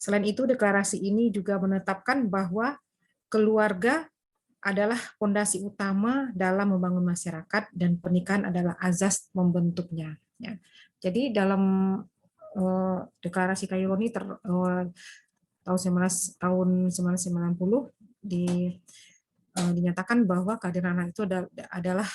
Selain itu, deklarasi ini juga menetapkan bahwa keluarga adalah fondasi utama dalam membangun masyarakat dan pernikahan adalah azas membentuknya. Ya. Jadi dalam deklarasi Kairo ini tahun 1990 dinyatakan bahwa kehadiran anak itu adalah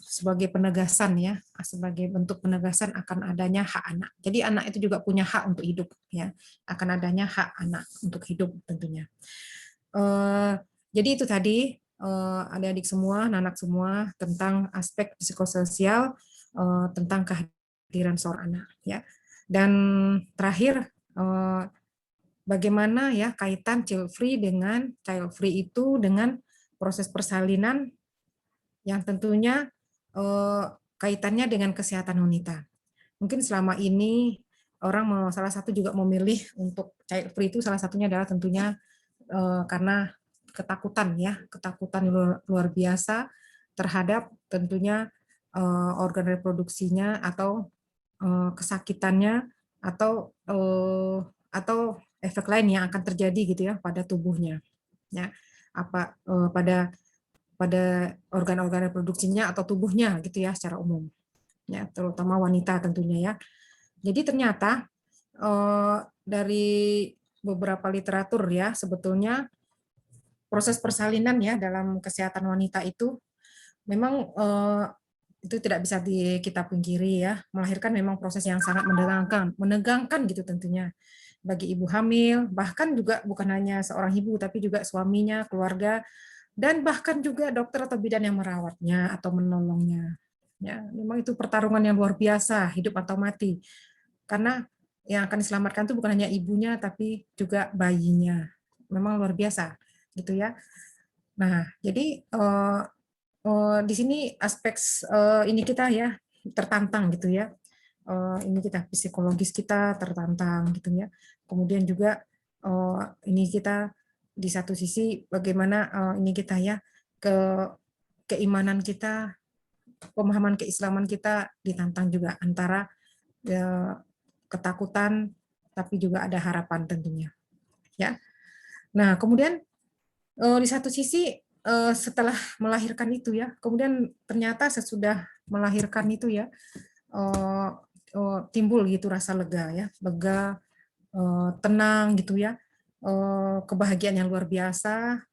sebagai penegasan ya, sebagai bentuk penegasan akan adanya hak anak. Jadi anak itu juga punya hak untuk hidup ya, akan adanya hak anak untuk hidup tentunya. Jadi itu tadi adik-adik semua, anak semua tentang aspek psikososial tentang kehadiran seorang anak ya. Dan terakhir bagaimana ya kaitan child free dengan child free itu dengan proses persalinan yang tentunya kaitannya dengan kesehatan wanita. Mungkin selama ini orang salah satu juga memilih untuk child free itu salah satunya adalah tentunya karena ketakutan ya, ketakutan luar biasa terhadap tentunya organ reproduksinya atau kesakitannya atau efek lain yang akan terjadi gitu ya pada tubuhnya ya, apa pada organ-organ reproduksinya atau tubuhnya gitu ya secara umum ya, terutama wanita tentunya ya. Jadi ternyata dari beberapa literatur ya sebetulnya proses persalinan ya dalam kesehatan wanita itu memang itu tidak bisa kita pungkiri ya, melahirkan memang proses yang sangat menegangkan gitu tentunya bagi ibu hamil, bahkan juga bukan hanya seorang ibu tapi juga suaminya, keluarga, dan bahkan juga dokter atau bidan yang merawatnya atau menolongnya. Ya, memang itu pertarungan yang luar biasa, hidup atau mati. Karena yang akan diselamatkan itu bukan hanya ibunya tapi juga bayinya. Memang luar biasa gitu ya. Nah, jadi di sini aspek ini kita ya tertantang gitu ya. Ini kita psikologis kita tertantang gitu ya. Kemudian juga ini kita di satu sisi bagaimana ini kita ya keimanan kita, pemahaman keislaman kita ditantang juga antara ketakutan tapi juga ada harapan tentunya. Ya. Nah, kemudian di satu sisi setelah melahirkan itu ya, kemudian ternyata sesudah melahirkan itu ya timbul gitu rasa lega ya, lega, tenang gitu ya, kebahagiaan yang luar biasa,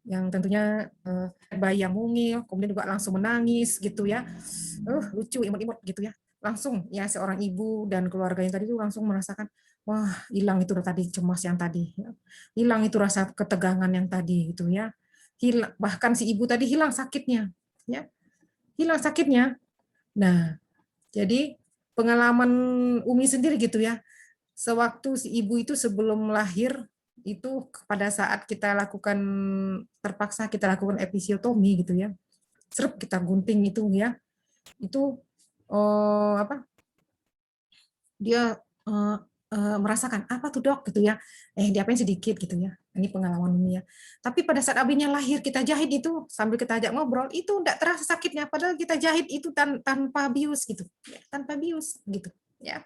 yang tentunya bayi yang mungil, kemudian juga langsung menangis gitu ya, lucu imut-imut gitu ya, langsung ya seorang ibu dan keluarga yang tadi itu langsung merasakan wah hilang itu tadi cemas yang tadi, hilang itu rasa ketegangan yang tadi gitu ya, hilang bahkan si ibu tadi hilang sakitnya, ya hilang sakitnya. Nah jadi pengalaman Umi sendiri gitu ya, sewaktu si ibu itu sebelum lahir itu pada saat kita lakukan terpaksa kita lakukan episiotomi gitu ya, serep kita gunting itu ya, itu apa dia merasakan apa tuh dok gitu ya, diapain sedikit gitu ya, ini pengalaman Umi ya. Tapi pada saat abinya lahir kita jahit itu sambil kita ajak ngobrol itu enggak terasa sakitnya padahal kita jahit itu tanpa bius gitu, tanpa bius gitu ya.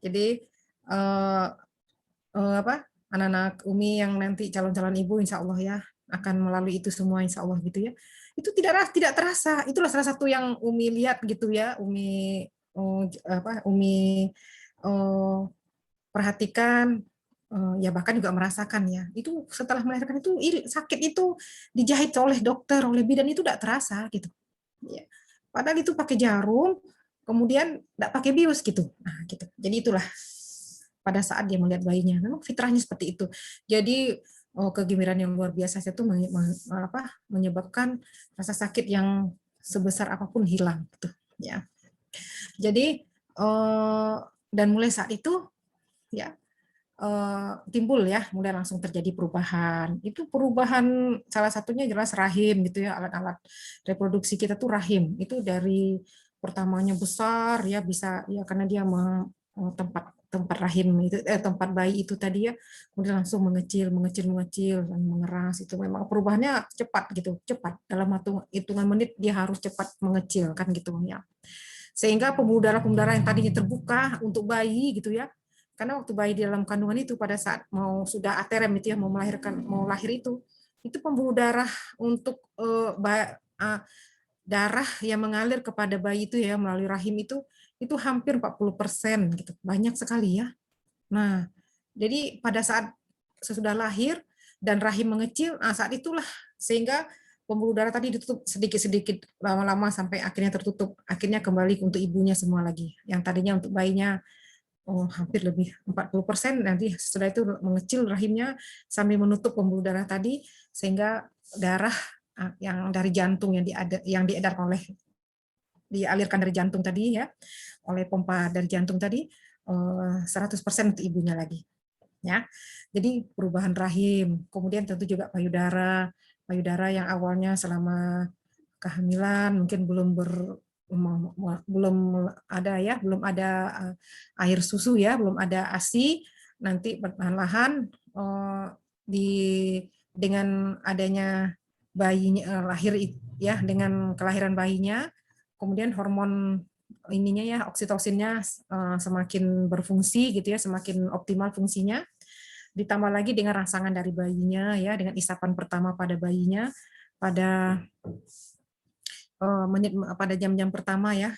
Jadi apa anak-anak Umi yang nanti calon-calon ibu insya Allah ya akan melalui itu semua insya Allah gitu ya, itu tidak terasa. Itulah salah satu yang Umi lihat gitu ya, Umi perhatikan ya, bahkan juga merasakan ya, itu setelah melahirkan itu sakit itu dijahit oleh dokter, oleh bidan itu tidak terasa gitu ya. Padahal itu pakai jarum kemudian tidak pakai bius gitu. Nah gitu, jadi itulah pada saat dia melihat bayinya. Memang fitrahnya seperti itu. Jadi kegembiraan yang luar biasa itu menyebabkan rasa sakit yang sebesar apapun hilang gitu ya. Jadi dan mulai saat itu ya timbul ya, mulai langsung terjadi perubahan. Itu perubahan salah satunya jelas rahim gitu ya, alat-alat reproduksi kita tuh rahim. Itu dari pertamanya besar ya bisa ya karena dia tempat rahim itu tempat bayi itu tadi ya, kemudian langsung mengecil dan mengeras. Itu memang perubahannya cepat gitu, cepat dalam hitungan menit dia harus cepat mengecil kan gitu ya, sehingga pembuluh darah yang tadinya terbuka untuk bayi gitu ya, karena waktu bayi di dalam kandungan itu pada saat sudah aterem itu ya, mau lahir itu pembuluh darah untuk darah yang mengalir kepada bayi itu ya melalui rahim itu hampir 40% gitu, banyak sekali ya. Nah, jadi pada saat sesudah lahir dan rahim mengecil, saat itulah sehingga pembuluh darah tadi ditutup sedikit-sedikit lama-lama sampai akhirnya tertutup, akhirnya kembali untuk ibunya semua lagi. Yang tadinya untuk bayinya hampir lebih 40%, nanti setelah itu mengecil rahimnya sambil menutup pembuluh darah tadi, sehingga darah yang dari jantung yang dialirkan dari jantung tadi ya, oleh pompa dari jantung tadi 100% untuk ibunya lagi ya. Jadi perubahan rahim, kemudian tentu juga payudara yang awalnya selama kehamilan mungkin belum ada air susu ya, belum ada ASI, nanti perlahan-lahan dengan adanya bayinya lahir ya, dengan kelahiran bayinya, kemudian hormon ininya ya, oksitosinnya semakin berfungsi gitu ya, semakin optimal fungsinya, ditambah lagi dengan rangsangan dari bayinya ya, dengan isapan pertama pada bayinya pada pada jam-jam pertama ya,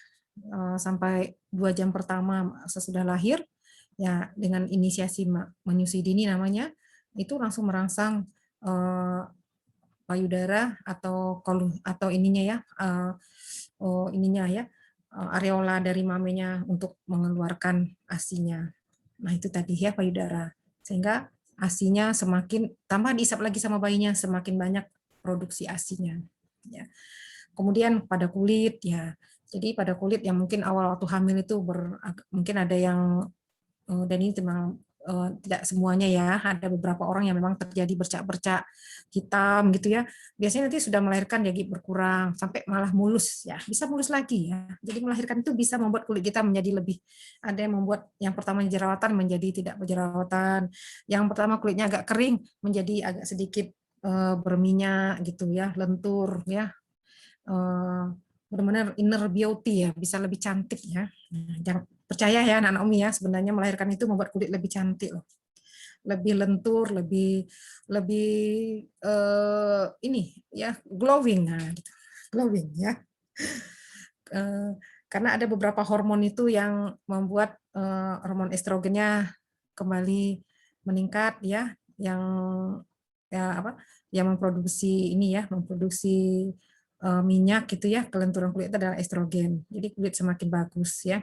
sampai 2 jam pertama sesudah lahir ya, dengan inisiasi menyusui dini namanya, itu langsung merangsang payudara atau ininya ya, areola dari mamenya untuk mengeluarkan ASI-nya. Nah, itu tadi ya payudara. Sehingga ASI-nya semakin tambah diisap lagi sama bayinya, semakin banyak produksi ASI-nya. Ya. Kemudian pada kulit ya. Jadi pada kulit yang mungkin awal waktu hamil itu mungkin ada yang, dan ini memang tidak semuanya ya, ada beberapa orang yang memang terjadi bercak-bercak hitam gitu ya. Biasanya nanti sudah melahirkan jadi berkurang sampai malah mulus ya, bisa mulus lagi ya. Jadi melahirkan itu bisa membuat kulit kita menjadi lebih, ada yang membuat yang pertama jerawatan menjadi tidak berjerawatan, yang pertama kulitnya agak kering menjadi agak sedikit berminyak gitu ya, lentur ya. Benar-benar inner beauty ya, bisa lebih cantik ya. Jangan percaya ya anak-anak Umi ya, sebenarnya melahirkan itu membuat kulit lebih cantik loh, lebih lentur, lebih ini ya, glowing, nah, gitu. Glowing ya. Karena ada beberapa hormon itu yang membuat hormon estrogennya kembali meningkat ya, yang memproduksi ini ya, memproduksi minyak gitu ya, kelenturan kulit itu adalah estrogen. Jadi kulit semakin bagus ya.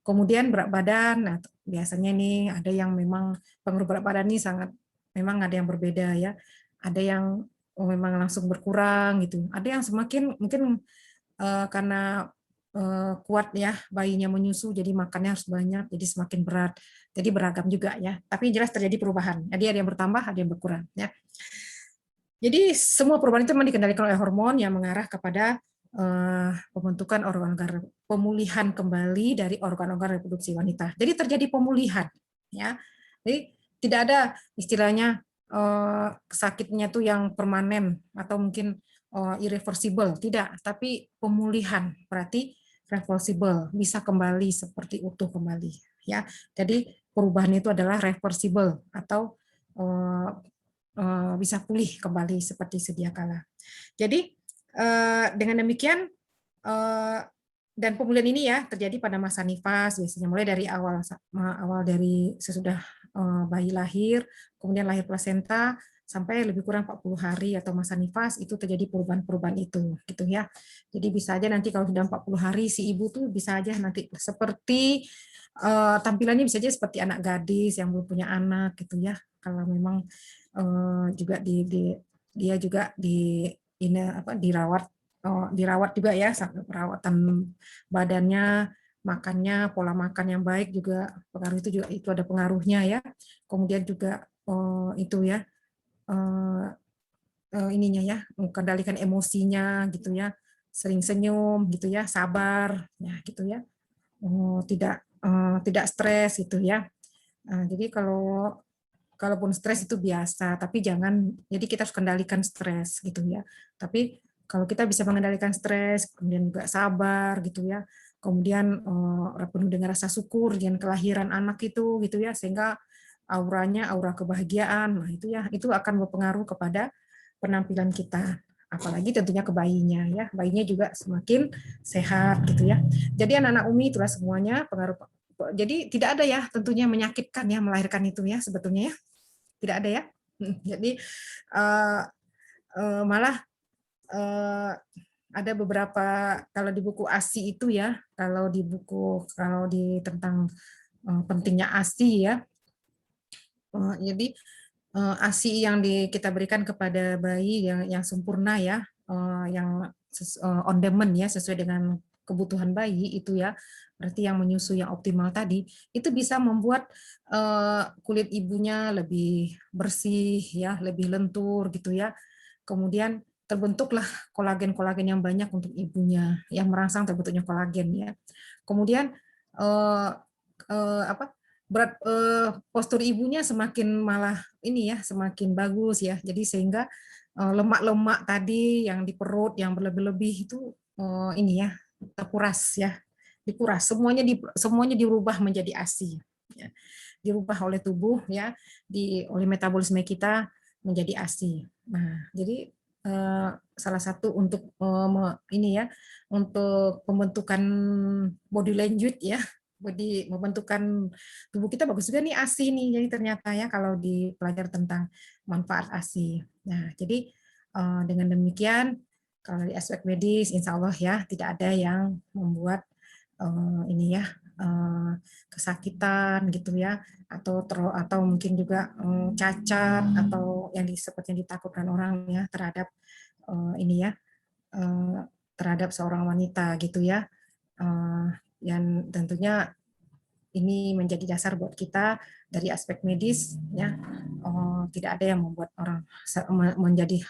Kemudian berat badan, nah biasanya nih ada yang memang pengaruh berat badan ini sangat, memang ada yang berbeda ya. Ada yang memang langsung berkurang gitu. Ada yang semakin mungkin karena kuat ya bayinya menyusu, jadi makannya harus banyak, jadi semakin berat. Jadi beragam juga ya. Tapi jelas terjadi perubahan. Jadi ada yang bertambah, ada yang berkurang ya. Jadi semua perubahan itu memang dikendalikan oleh hormon yang mengarah kepada pembentukan organ-organ, pemulihan kembali dari organ-organ reproduksi wanita. Jadi terjadi pemulihan, ya. Jadi tidak ada istilahnya sakitnya tuh yang permanen atau mungkin irreversible, tidak. Tapi pemulihan berarti reversible, bisa kembali seperti utuh kembali, ya. Jadi perubahan itu adalah reversible atau bisa pulih kembali seperti sedia kala. Jadi dengan demikian dan pemulihan ini ya terjadi pada masa nifas, biasanya mulai dari awal dari sesudah bayi lahir, kemudian lahir plasenta sampai lebih kurang 40 hari atau masa nifas, itu terjadi perubahan-perubahan itu gitu ya. Jadi bisa aja nanti kalau sudah 40 hari si ibu tuh bisa aja nanti seperti tampilannya bisa aja seperti anak gadis yang belum punya anak gitu ya. Kalau memang juga dia juga dirawat juga ya, perawatan badannya, makannya, pola makan yang baik juga pengaruh, itu juga itu ada pengaruhnya ya. Kemudian juga itu ya ininya ya, mengendalikan emosinya gitu ya, sering senyum gitu ya, sabar ya gitu ya, tidak stres gitu ya. Jadi kalaupun stres itu biasa, tapi jangan, jadi kita harus kendalikan stres gitu ya. Tapi kalau kita bisa mengendalikan stres, kemudian juga sabar gitu ya, kemudian penuh dengan rasa syukur dengan kelahiran anak itu gitu ya, sehingga auranya aura kebahagiaan, nah itu ya, itu akan berpengaruh kepada penampilan kita, apalagi tentunya ke bayinya ya, bayinya juga semakin sehat gitu ya. Jadi anak-anak Umi itulah semuanya pengaruh. Jadi tidak ada ya tentunya menyakitkan ya melahirkan itu ya sebetulnya ya, tidak ada ya. Jadi malah ada beberapa, kalau di buku ASI itu ya, kalau di tentang pentingnya ASI ya. Jadi ASI yang kita berikan kepada bayi yang sempurna ya, yang on demand ya, sesuai dengan kebutuhan bayi itu ya, berarti yang menyusui yang optimal tadi, itu bisa membuat kulit ibunya lebih bersih ya, lebih lentur gitu ya. Kemudian terbentuklah kolagen-kolagen yang banyak untuk ibunya, yang merangsang terbentuknya kolagen ya. Kemudian postur ibunya semakin malah ini ya, semakin bagus ya. Jadi sehingga lemak-lemak tadi yang di perut yang berlebih-lebih itu ini ya, terkuras ya, dikuras, semuanya dirubah menjadi ASI ya. Dirubah oleh tubuh ya, oleh metabolisme kita menjadi ASI. Nah, jadi salah satu untuk ini ya, untuk pembentukan body language ya, membentukan tubuh kita bagus juga nih ASI nih. Jadi ternyata ya kalau dipelajari tentang manfaat ASI. Nah, jadi dengan demikian kalau di aspek medis, insya Allah ya tidak ada yang membuat ini ya kesakitan gitu ya, atau mungkin juga cacat atau yang seperti yang ditakutkan orang ya terhadap ini ya terhadap seorang wanita gitu ya. Dan tentunya ini menjadi dasar buat kita dari aspek medis ya, tidak ada yang membuat orang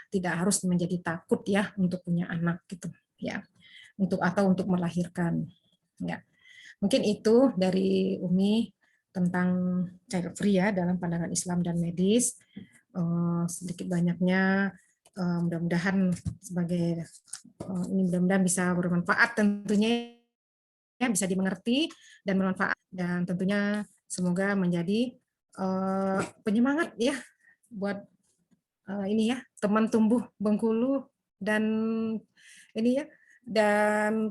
tidak harus menjadi takut ya untuk punya anak gitu ya, untuk melahirkan ya. Mungkin itu dari Umi tentang child free ya dalam pandangan Islam dan medis. Sedikit banyaknya mudah-mudahan mudah-mudahan bisa bermanfaat tentunya ya, bisa dimengerti dan bermanfaat, dan tentunya semoga menjadi penyemangat ya buat ini ya teman tumbuh Bengkulu dan ini ya, dan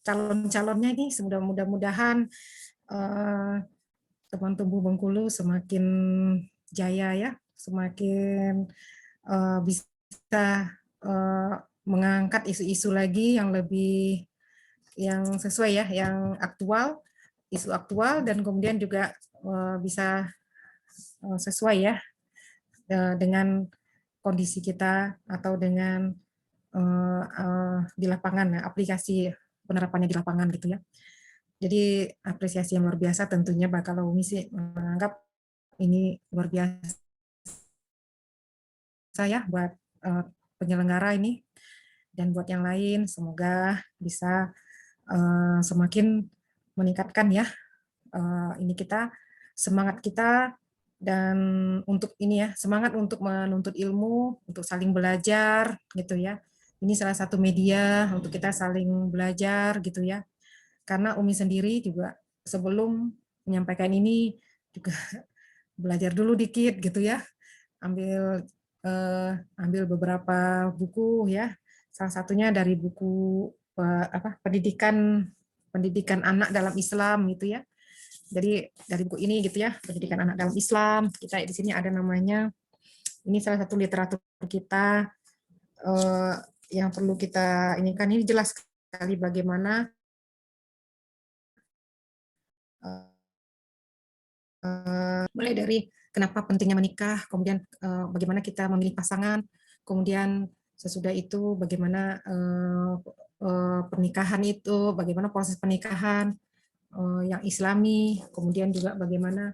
calon-calonnya ini mudah-mudahan teman tumbuh Bengkulu semakin jaya ya, semakin bisa mengangkat isu-isu lagi yang lebih yang sesuai ya, yang aktual, isu aktual, dan kemudian juga bisa sesuai ya dengan kondisi kita atau dengan di lapangan, aplikasi penerapannya di lapangan gitu ya. Jadi apresiasi yang luar biasa tentunya bakal Umi sih menganggap ini luar biasa ya buat penyelenggara ini dan buat yang lain, semoga bisa semakin meningkatkan ya ini kita, semangat kita, dan untuk ini ya, semangat untuk menuntut ilmu, untuk saling belajar gitu ya. Ini salah satu media untuk kita saling belajar gitu ya. Karena Umi sendiri juga sebelum menyampaikan ini juga belajar dulu dikit gitu ya. Ambil beberapa buku ya. Salah satunya dari buku pendidikan anak dalam Islam gitu ya. Jadi dari buku ini gitu ya, pendidikan anak dalam Islam. Kita di sini ada namanya, ini salah satu literatur kita yang perlu kita ini kan, ini jelas sekali bagaimana mulai dari kenapa pentingnya menikah, kemudian bagaimana kita memilih pasangan, kemudian sesudah itu bagaimana pernikahan itu, bagaimana proses pernikahan yang Islami, kemudian juga bagaimana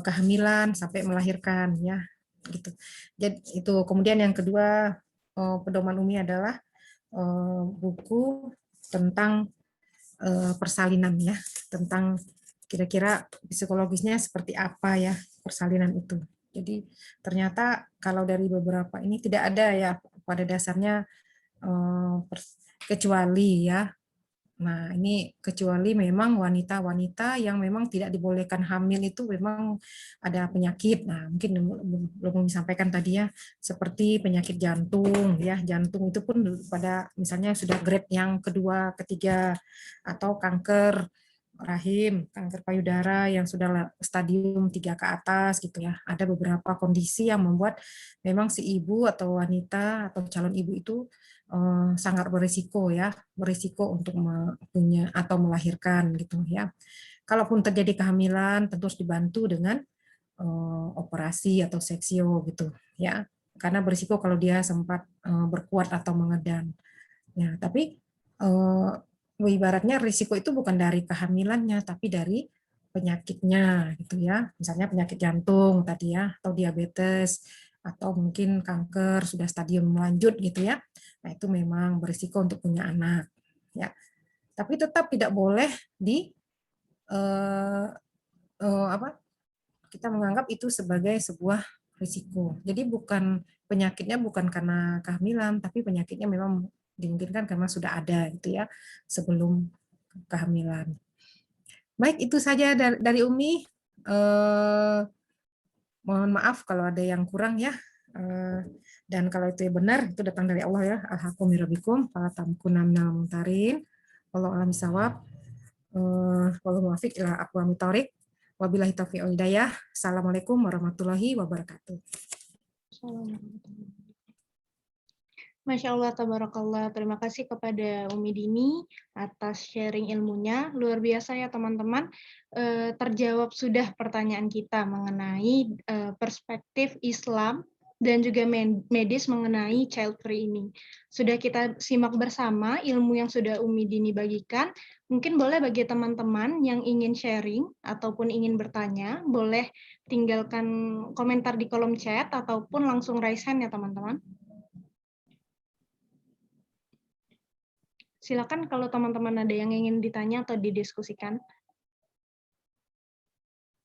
kehamilan sampai melahirkan ya gitu. Jadi itu, kemudian yang kedua pedoman Umi adalah buku tentang persalinan ya, tentang kira-kira psikologisnya seperti apa ya persalinan itu. Jadi ternyata kalau dari beberapa ini tidak ada ya pada dasarnya kecuali ya. Nah, ini kecuali memang wanita-wanita yang memang tidak dibolehkan hamil itu memang ada penyakit. Nah, mungkin belum disampaikan tadi ya, seperti penyakit jantung ya. Jantung itu pun pada misalnya sudah grade yang kedua, ketiga, atau kanker rahim, kanker payudara yang sudah stadium 3 ke atas gitu ya. Ada beberapa kondisi yang membuat memang si ibu atau wanita atau calon ibu itu sangat berisiko ya, berisiko untuk punya atau melahirkan gitu ya. kalaupun terjadi kehamilan tentu harus dibantu dengan operasi atau seksio gitu ya, karena berisiko kalau dia sempat berkuat atau mengedan ya. Tapi ibaratnya risiko itu bukan dari kehamilannya tapi dari penyakitnya gitu ya, misalnya penyakit jantung tadi ya, atau diabetes, atau mungkin kanker sudah stadium lanjut gitu ya. Nah itu memang berisiko untuk punya anak ya, tapi tetap tidak boleh di kita menganggap itu sebagai sebuah risiko. Jadi bukan penyakitnya bukan karena kehamilan, tapi penyakitnya memang dimungkinkan karena sudah ada gitu ya sebelum kehamilan. Baik, itu saja dari Umi. Mohon maaf kalau ada yang kurang ya. Dan kalau itu benar, itu datang dari Allah ya. Alhaqu mirabikum, fala tamkunna minal mumtarin. Wallahu a'lam bishawab. Wallahu muwaffiq ila aqwamit thoriq. Wabillahi taufiq wal hidayah. Assalamualaikum warahmatullahi wabarakatuh. Masya Allah, tabarakallah. Terima kasih kepada Umi Dini atas sharing ilmunya. Luar biasa ya teman-teman. Terjawab sudah pertanyaan kita mengenai perspektif Islam dan juga medis mengenai child free ini. Sudah kita simak bersama ilmu yang sudah Umi Dini bagikan. Mungkin boleh bagi teman-teman yang ingin sharing ataupun ingin bertanya, boleh tinggalkan komentar di kolom chat ataupun langsung raise hand ya teman-teman. Silakan kalau teman-teman ada yang ingin ditanya atau didiskusikan.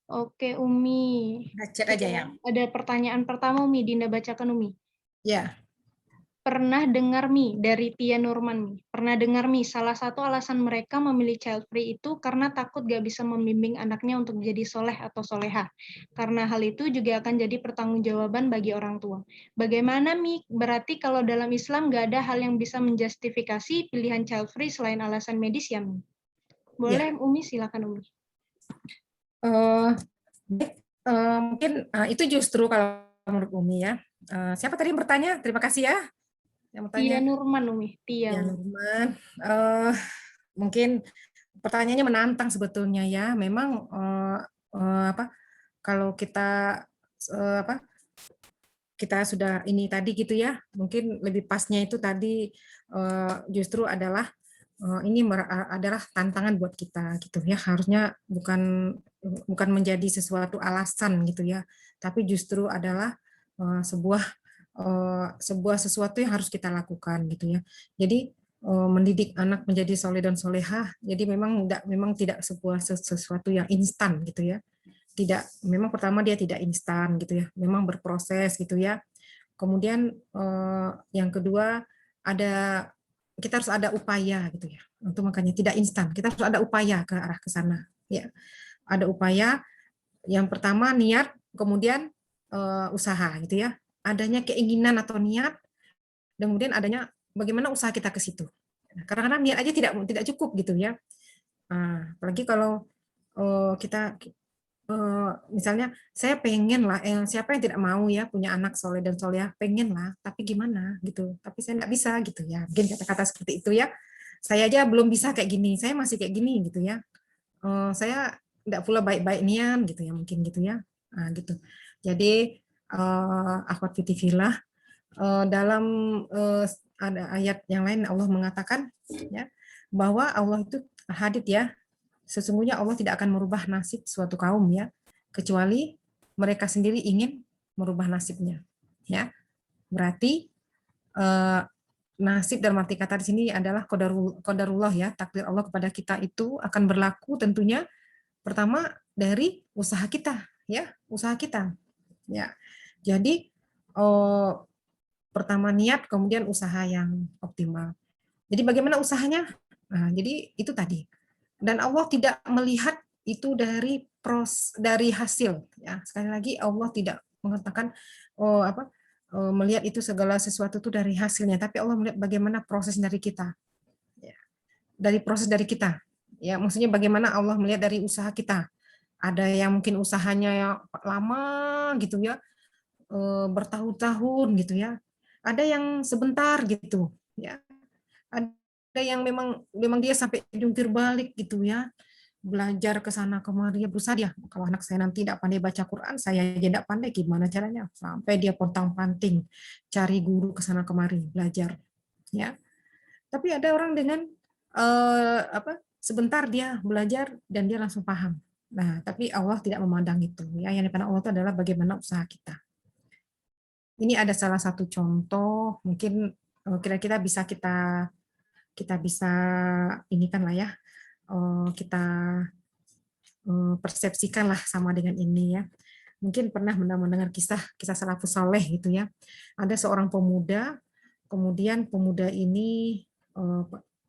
Oke, Umi. Chat aja ya. Ada pertanyaan pertama, Umi. Dinda bacakan, Umi. Ya. Pernah dengar, Mi, dari Tia Nurman, Mi. Pernah dengar, Mi, salah satu alasan mereka memilih child free itu karena takut gak bisa membimbing anaknya untuk jadi soleh atau solehah. Karena hal itu juga akan jadi pertanggungjawaban bagi orang tua. Bagaimana, Mi? Berarti kalau dalam Islam gak ada hal yang bisa menjustifikasi pilihan child free selain alasan medis ya, Mi? Boleh, ya. Umi, silakan, Umi. Mungkin itu justru kalau menurut Umi ya. Siapa tadi yang bertanya? Terima kasih ya. Yang Tia Nurman, Umi. Tia Nurman. Mungkin pertanyaannya menantang sebetulnya ya. Memang kalau kita kita sudah ini tadi gitu ya. Mungkin lebih pasnya itu tadi justru adalah ini adalah tantangan buat kita gitu ya. Harusnya bukan menjadi sesuatu alasan gitu ya, tapi justru adalah sebuah sesuatu yang harus kita lakukan gitu ya. Jadi mendidik anak menjadi soleh dan solehah, jadi memang tidak sesuatu yang instan gitu ya. Tidak, memang pertama dia tidak instan gitu ya, memang berproses gitu ya. Kemudian yang kedua kita harus ada upaya gitu ya. Untuk makanya tidak instan, kita harus ada upaya ke arah ke sana ya. Ada upaya, yang pertama niat, kemudian usaha gitu ya. Adanya keinginan atau niat, dan kemudian adanya bagaimana usaha kita ke situ. Kadang-kadang niat aja tidak cukup gitu ya. Apalagi kalau kita misalnya saya pengen lah, siapa yang tidak mau ya punya anak soleh dan solehah, pengen lah, tapi gimana gitu. Tapi saya nggak bisa gitu ya. Mungkin kata-kata seperti itu ya. Saya aja belum bisa kayak gini, saya masih kayak gini gitu ya. Saya nggak pula baik-baik nian gitu ya, mungkin gitu ya. Gitu. Jadi akhwat fitifillah, dalam ada ayat yang lain Allah mengatakan ya bahwa Allah itu hadid ya, sesungguhnya Allah tidak akan merubah nasib suatu kaum ya kecuali mereka sendiri ingin merubah nasibnya ya. Berarti nasib dalam arti kata di sini adalah qadarullah ya, takdir Allah kepada kita itu akan berlaku tentunya pertama dari usaha kita ya, usaha kita ya. Jadi pertama niat, kemudian usaha yang optimal. Jadi bagaimana usahanya? Nah, jadi itu tadi. Dan Allah tidak melihat itu dari hasil. Ya, sekali lagi Allah tidak mengatakan melihat itu segala sesuatu itu dari hasilnya, tapi Allah melihat bagaimana proses dari kita. Ya, dari proses dari kita. Ya, maksudnya bagaimana Allah melihat dari usaha kita. Ada yang mungkin usahanya yang lama gitu ya, bertahun-tahun gitu ya. Ada yang sebentar gitu ya. Ada yang memang dia sampai jungkir balik gitu ya. belajar ke sana kemari, berusaha dia. Kalau anak saya nanti tidak pandai baca Quran, saya aja tidak pandai, gimana caranya? Sampai dia pontang-panting cari guru ke sana kemari belajar, ya. Tapi ada orang dengan sebentar dia belajar dan dia langsung paham. Nah, tapi Allah tidak memandang itu, ya. Yang dipandang Allah itu adalah bagaimana usaha kita. Ini ada salah satu contoh, mungkin kira-kira bisa kita bisa ini kan lah ya, kita persepsikan lah sama dengan ini ya. Mungkin pernah mendengar kisah salafus saleh gitu ya. Ada seorang pemuda, kemudian pemuda ini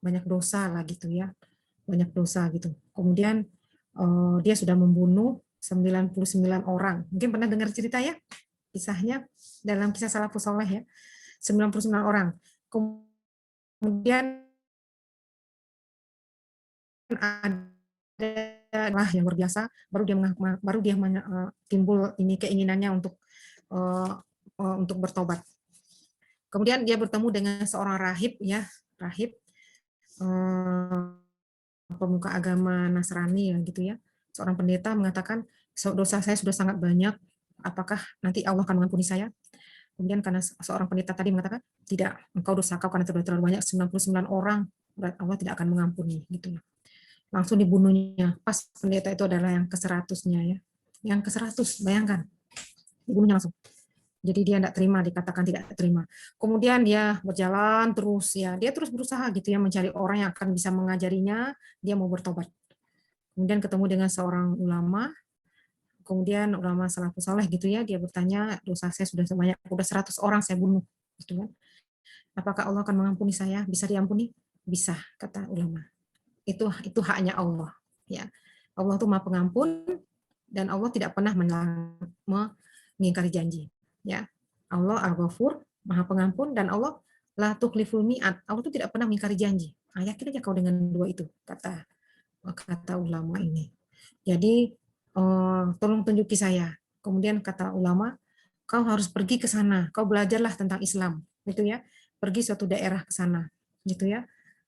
banyak dosa lah gitu ya, banyak dosa gitu. Kemudian dia sudah membunuh 99 orang. Mungkin pernah dengar cerita ya, kisahnya dalam kisah salafus saleh ya, 99 orang. Kemudian ada yang luar biasa, baru dia timbul ini keinginannya untuk bertobat. Kemudian dia bertemu dengan seorang rahib ya, pemuka agama Nasrani ya gitu ya. Seorang pendeta mengatakan, dosa saya sudah sangat banyak, apakah nanti Allah akan mengampuni saya? Kemudian karena seorang pendeta tadi mengatakan, tidak, engkau dosa kau karena terlalu banyak, 99 orang, Allah tidak akan mengampuni gitu ya. Langsung dibunuhnya. Pas pendeta itu adalah yang ke-100-nya ya. Yang ke-100, bayangkan. Dibunuhnya langsung. Jadi dia tidak terima, dikatakan tidak terima. Kemudian dia berjalan terus ya. Dia terus berusaha gitu ya mencari orang yang akan bisa mengajarinya, dia mau bertobat. Kemudian ketemu dengan seorang ulama. Kemudian ulama salafus saleh gitu ya, dia bertanya, dosa saya sudah sebanyak, sudah 100 orang saya bunuh. Gitu kan. Apakah Allah akan mengampuni saya? Bisa diampuni? Bisa, kata ulama. Itu haknya Allah ya. Allah itu Maha Pengampun dan Allah tidak pernah mengingkari janji ya. Allah Al-Ghafur, Maha Pengampun, dan Allah la tukhliful mi'ad. Allah itu tidak pernah mengingkari janji. Yakin aja kau dengan dua itu, kata ulama ini. Jadi tolong tunjuki saya. Kemudian kata ulama, kau harus pergi ke sana, kau belajarlah tentang Islam gitu ya. Pergi suatu daerah ke sana gitu ya.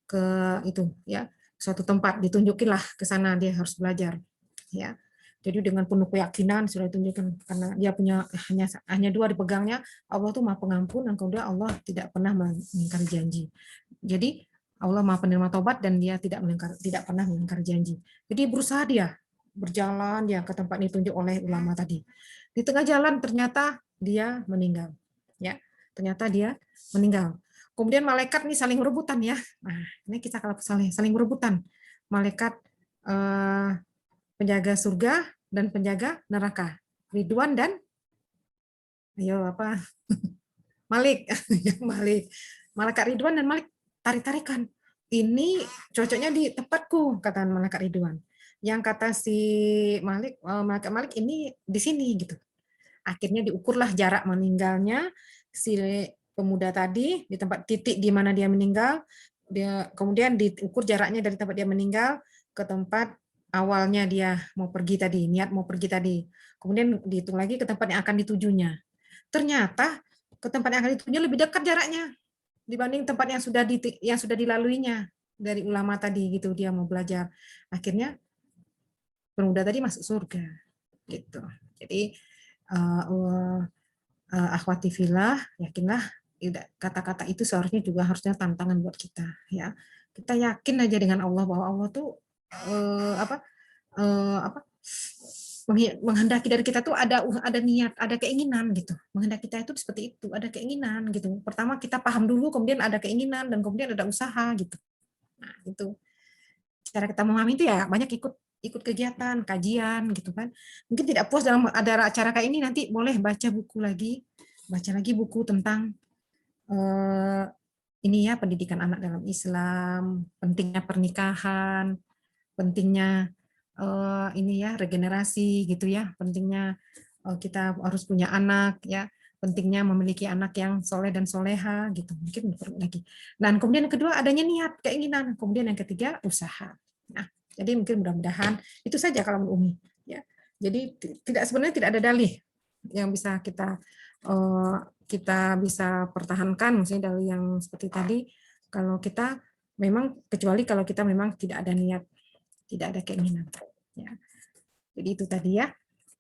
Ke itu ya, suatu tempat, ditunjukinlah ke sana, dia harus belajar ya. Jadi dengan penuh keyakinan sudah ditunjukkan, karena dia punya hanya dua dipegangnya, Allah tuh Maha Pengampun dan kemudian Allah tidak pernah mengingkari janji. Jadi Allah Maha Penerima Taubat dan dia tidak pernah mengingkari janji. Jadi berusaha dia berjalan dia ke tempat ditunjuk oleh ulama tadi. Di tengah jalan ternyata dia meninggal ya. Ternyata dia meninggal. Kemudian malaikat nih saling berebutan ya. Nah, ini kita kalau saling berebutan. Malaikat penjaga surga dan penjaga neraka. Ridwan dan Malik. Malik. Malaikat Ridwan dan Malik tarik-tarikan. Ini cocoknya di tempatku, kata malaikat Ridwan. Yang kata si malaikat Malik ini di sini gitu. Akhirnya diukurlah jarak meninggalnya si pemuda tadi di tempat titik di mana dia meninggal, kemudian diukur jaraknya dari tempat dia meninggal ke tempat awalnya dia mau pergi tadi, niat mau pergi tadi. Kemudian dihitung lagi ke tempat yang akan ditujunya. Ternyata ke tempat yang akan ditujunya lebih dekat jaraknya dibanding tempat yang sudah dilaluinya dari ulama tadi gitu, dia mau belajar. Akhirnya pemuda tadi masuk surga gitu. Jadi akhwati fillah, yakinlah kata-kata itu seharusnya juga harusnya tantangan buat kita ya. Kita yakin aja dengan Allah bahwa Allah tuh menghendaki dari kita tuh ada niat, ada keinginan gitu. Menghendaki kita itu seperti itu, ada keinginan gitu. Pertama kita paham dulu, kemudian ada keinginan dan kemudian ada usaha gitu. Nah, itu cara kita memahami itu ya banyak ikut kegiatan, kajian gitu kan. Mungkin tidak puas dalam ada acara kayak ini, nanti boleh baca lagi buku tentang ini ya, pendidikan anak dalam Islam, pentingnya pernikahan, pentingnya ini ya regenerasi gitu ya, pentingnya kita harus punya anak ya, pentingnya memiliki anak yang soleh dan soleha gitu, mungkin perlu lagi. Dan kemudian yang kedua adanya niat, keinginan, kemudian yang ketiga usaha. Nah, jadi mungkin mudah-mudahan itu saja kalau menurut Umi ya. Jadi sebenarnya tidak ada dalih yang bisa kita bisa pertahankan, misalnya dari yang seperti tadi, kalau kita memang, kecuali kalau kita memang tidak ada niat tidak ada keinginan. Ya. Jadi itu tadi ya.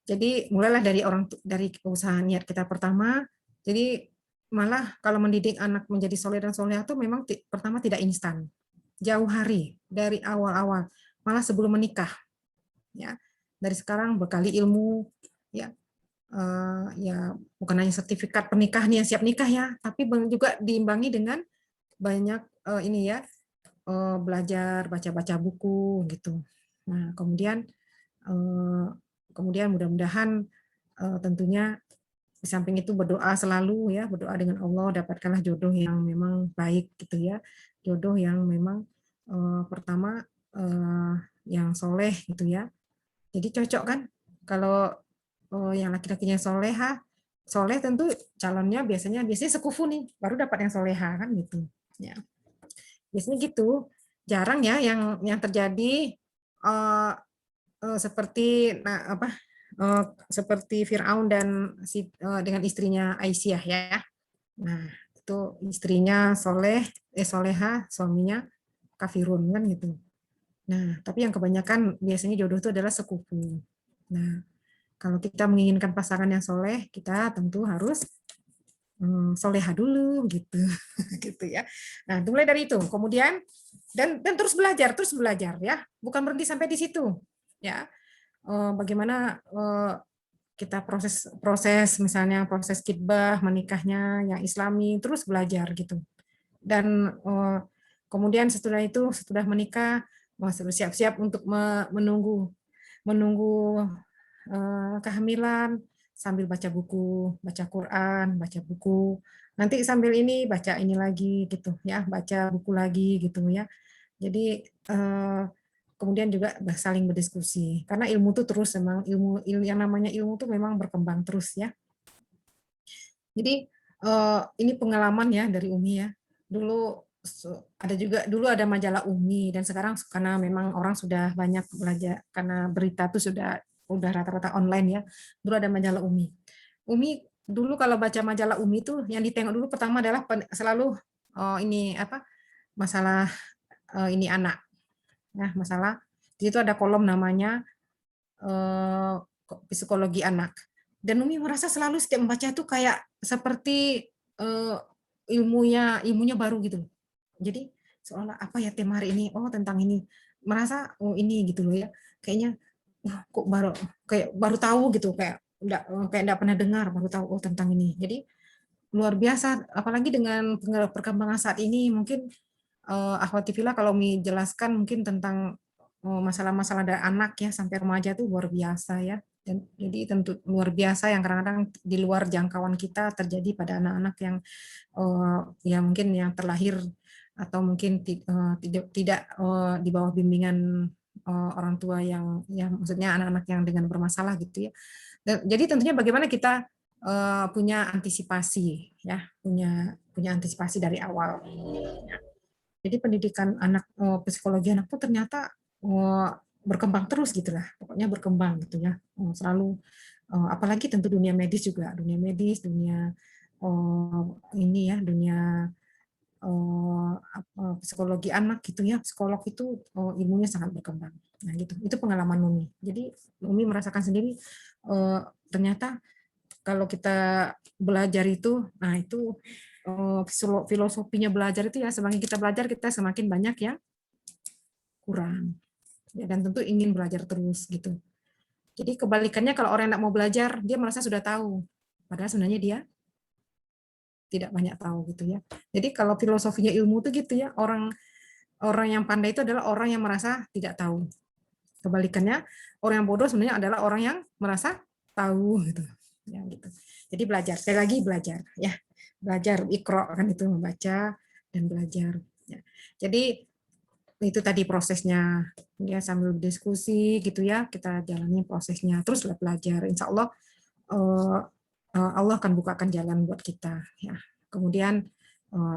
Jadi mulailah dari usaha niat kita pertama. Jadi malah kalau mendidik anak menjadi soleh dan soleha itu memang pertama tidak instan. Jauh hari dari awal-awal, malah sebelum menikah. Ya. Dari sekarang bekali ilmu, ya. Ya bukan hanya sertifikat pernikahan yang siap nikah ya, tapi juga diimbangi dengan banyak ini ya, belajar baca-baca buku gitu. Nah kemudian mudah-mudahan tentunya di samping itu berdoa selalu ya, berdoa dengan Allah, dapatkanlah jodoh yang memang baik gitu ya, jodoh yang memang pertama yang soleh gitu ya. Jadi cocok kan kalau yang laki-lakinya soleh tentu calonnya biasanya sekufu nih, baru dapat yang soleha kan gitu. Ya. Biasanya gitu, jarang ya yang terjadi seperti seperti Firaun dan dengan istrinya Aisyah ya. Nah itu istrinya soleha, suaminya kafirun kan gitu. Nah tapi yang kebanyakan biasanya jodoh itu adalah sekufu. Nah kalau kita menginginkan pasangan yang soleh, kita tentu harus soleha dulu gitu, gitu ya. Nah, mulai dari itu. Kemudian dan terus belajar ya. Bukan berhenti sampai di situ, ya. Bagaimana kita proses misalnya proses khitbah menikahnya yang Islami, terus belajar gitu. Dan kemudian setelah itu sudah menikah, siap-siap untuk menunggu kehamilan sambil baca buku, baca Quran, baca buku. Nanti sambil ini baca ini lagi gitu ya, baca buku lagi gitu ya. Jadi kemudian juga saling berdiskusi karena ilmu itu terus memang ilmu yang namanya ilmu itu memang berkembang terus ya. Jadi ini pengalaman ya dari Umi ya. Dulu ada majalah Umi dan sekarang karena memang orang sudah banyak belajar karena berita itu udah rata-rata online ya. Dulu ada majalah Umi. Umi dulu kalau baca majalah Umi itu yang ditengok dulu pertama adalah selalu ini apa masalah ini anak. Nah, masalah di situ ada kolom namanya psikologi anak. Dan Umi merasa selalu setiap membaca itu kayak seperti ilmunya baru gitu. Jadi seolah apa ya tema hari ini? Oh tentang ini. Merasa oh ini gitu loh ya. Kayaknya kok baru tahu gitu kayak enggak pernah dengar baru tahu oh tentang ini. Jadi luar biasa apalagi dengan perkembangan saat ini mungkin Akhwati Fillah kalau menjelaskan mungkin tentang masalah-masalah dari anak ya sampai remaja itu luar biasa ya. Dan jadi tentu luar biasa yang kadang-kadang di luar jangkauan kita terjadi pada anak-anak yang ya mungkin yang terlahir atau mungkin tidak di bawah bimbingan orang tua yang maksudnya anak-anak yang dengan bermasalah gitu ya. Jadi tentunya bagaimana kita punya antisipasi ya, punya antisipasi dari awal. Jadi pendidikan anak psikologi anak itu ternyata berkembang terus gitulah, pokoknya berkembang gitu ya, selalu apalagi tentu dunia medis juga, dunia ini ya, dunia psikologi anak gitu ya, psikolog itu ilmunya sangat berkembang. Nah gitu, itu pengalaman Umi. Jadi Umi merasakan sendiri ternyata kalau kita belajar itu, nah itu filosofinya belajar itu ya semakin kita belajar kita semakin banyak yang kurang. Ya, dan tentu ingin belajar terus gitu. Jadi kebalikannya kalau orang yang tidak mau belajar, dia merasa sudah tahu. Padahal sebenarnya dia tidak banyak tahu gitu ya. Jadi kalau filosofinya ilmu itu gitu ya, orang yang pandai itu adalah orang yang merasa tidak tahu. Kebalikannya, orang yang bodoh sebenarnya adalah orang yang merasa tahu gitu. Ya gitu. Jadi belajar, sekali lagi belajar ya. Belajar ikro kan itu membaca dan belajar. Ya. Jadi itu tadi prosesnya ya sambil diskusi gitu ya kita jalani prosesnya terus belajar insya Allah Allah akan bukakan jalan buat kita ya kemudian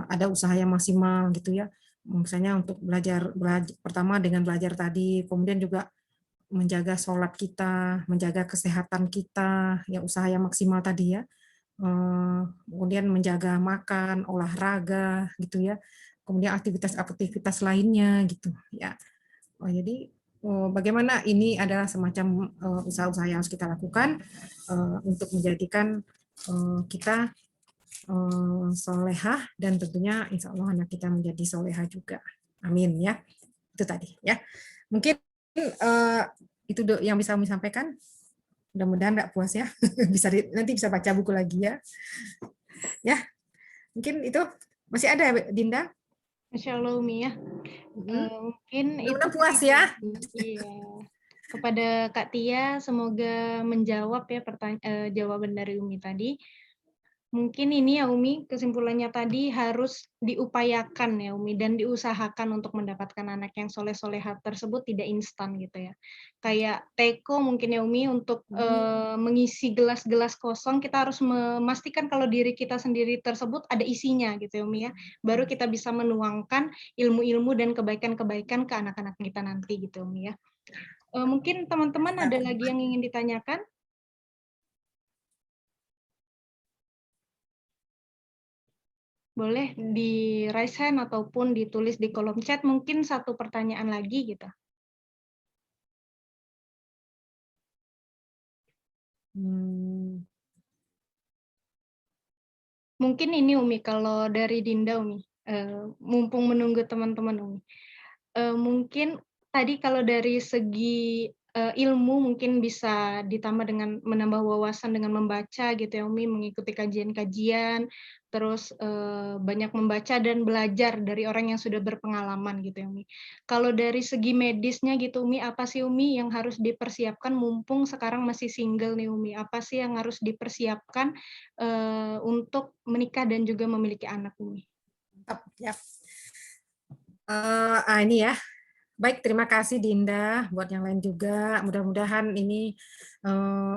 ada usaha yang maksimal gitu ya misalnya untuk belajar pertama dengan belajar tadi kemudian juga menjaga sholat kita menjaga kesehatan kita ya usaha yang maksimal tadi ya kemudian menjaga makan olahraga gitu ya kemudian aktivitas-aktivitas lainnya gitu ya. Jadi bagaimana ini adalah semacam usaha-usaha yang harus kita lakukan untuk menjadikan kita solehah, dan tentunya insya Allah anak kita menjadi solehah juga. Amin ya. Itu tadi ya. Mungkin itu yang bisa kami sampaikan. Mudah-mudahan nggak puas ya. Nanti bisa baca buku lagi ya. Ya, mungkin itu masih ada Dinda. Masya Allah Umi ya. Mungkin itu Mudah-mudahan puas ya. Iya. Kepada Kak Tia, semoga menjawab ya jawaban dari Umi tadi. Mungkin ini ya Umi, kesimpulannya tadi harus diupayakan ya Umi, dan diusahakan untuk mendapatkan anak yang soleh-solehat tersebut tidak instan gitu ya. Kayak teko mungkin ya Umi, untuk mengisi gelas-gelas kosong, kita harus memastikan kalau diri kita sendiri tersebut ada isinya gitu ya Umi ya. Baru kita bisa menuangkan ilmu-ilmu dan kebaikan-kebaikan ke anak-anak kita nanti gitu Umi ya. Mungkin teman-teman ada lagi yang ingin ditanyakan? Boleh di raise hand ataupun ditulis di kolom chat, mungkin satu pertanyaan lagi gitu. Mungkin ini Umi, kalau dari Dinda Umi, mumpung menunggu teman-teman Umi. Mungkin tadi kalau dari segi ilmu mungkin bisa ditambah dengan menambah wawasan dengan membaca gitu ya Umi, mengikuti kajian-kajian, terus banyak membaca dan belajar dari orang yang sudah berpengalaman gitu ya Umi. Kalau dari segi medisnya gitu Umi, apa sih Umi yang harus dipersiapkan mumpung sekarang masih single nih Umi? Apa sih yang harus dipersiapkan untuk menikah dan juga memiliki anak Umi? Ya. Ini ya. Baik, terima kasih Dinda. Buat yang lain juga, mudah-mudahan ini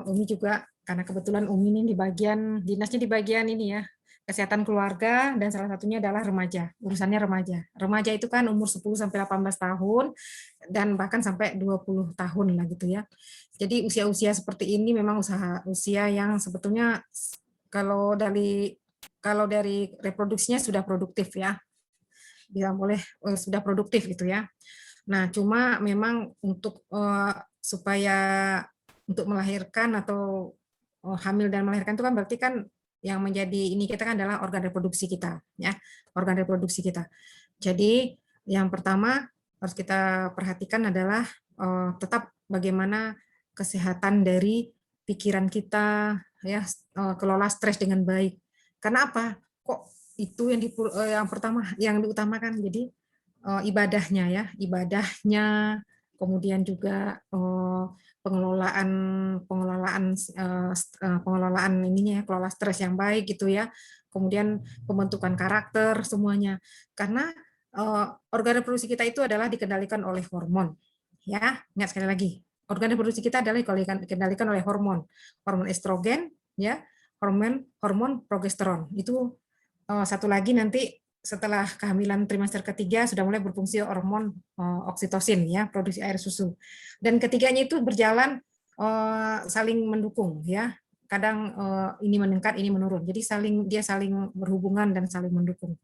Umi juga, karena kebetulan Umi ini di bagian, dinasnya di bagian ini ya, kesehatan keluarga, dan salah satunya adalah remaja, urusannya remaja. Remaja itu kan umur 10-18 tahun, dan bahkan sampai 20 tahun lah gitu ya. Jadi usia-usia seperti ini memang usia yang sebetulnya kalau dari reproduksinya sudah produktif ya. Bila boleh sudah produktif gitu ya. Nah, cuma memang untuk supaya untuk melahirkan atau hamil dan melahirkan itu kan berarti kan yang menjadi ini kita kan adalah organ reproduksi kita, ya, organ reproduksi kita. Jadi yang pertama harus kita perhatikan adalah tetap bagaimana kesehatan dari pikiran kita, ya, kelola stres dengan baik. Karena apa? Kok itu yang pertama yang diutamakan. Jadi ibadahnya ya, ibadahnya, kemudian juga pengelolaan ininya ya, kelola stres yang baik gitu ya, kemudian pembentukan karakter semuanya, karena organ reproduksi kita itu adalah dikendalikan oleh hormon ya. Ingat sekali lagi, organ reproduksi kita adalah dikendalikan oleh hormon estrogen ya, hormon progesteron. Itu satu lagi nanti setelah kehamilan trimester ketiga sudah mulai berfungsi hormon oksitosin ya, produksi air susu. Dan ketiganya itu berjalan saling mendukung ya. Kadang ini meningkat, ini menurun. Jadi dia saling berhubungan dan saling mendukung.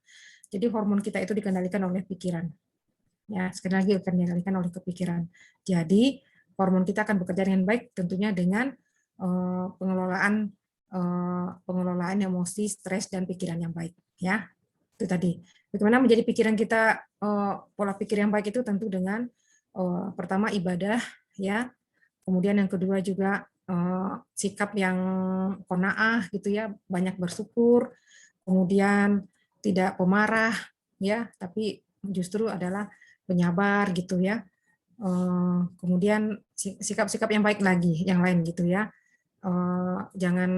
Jadi hormon kita itu dikendalikan oleh pikiran. Ya, sekali lagi akan dikendalikan oleh kepikiran. Jadi hormon kita akan bekerja dengan baik tentunya dengan pengelolaan emosi, stres, dan pikiran yang baik ya. Itu tadi. Bagaimana menjadi pikiran kita, pola pikir yang baik itu tentu dengan pertama ibadah ya, kemudian yang kedua juga sikap yang qanaah gitu ya, banyak bersyukur, kemudian tidak pemarah ya, tapi justru adalah penyabar gitu ya. Kemudian sikap-sikap yang baik lagi, yang lain gitu ya. Jangan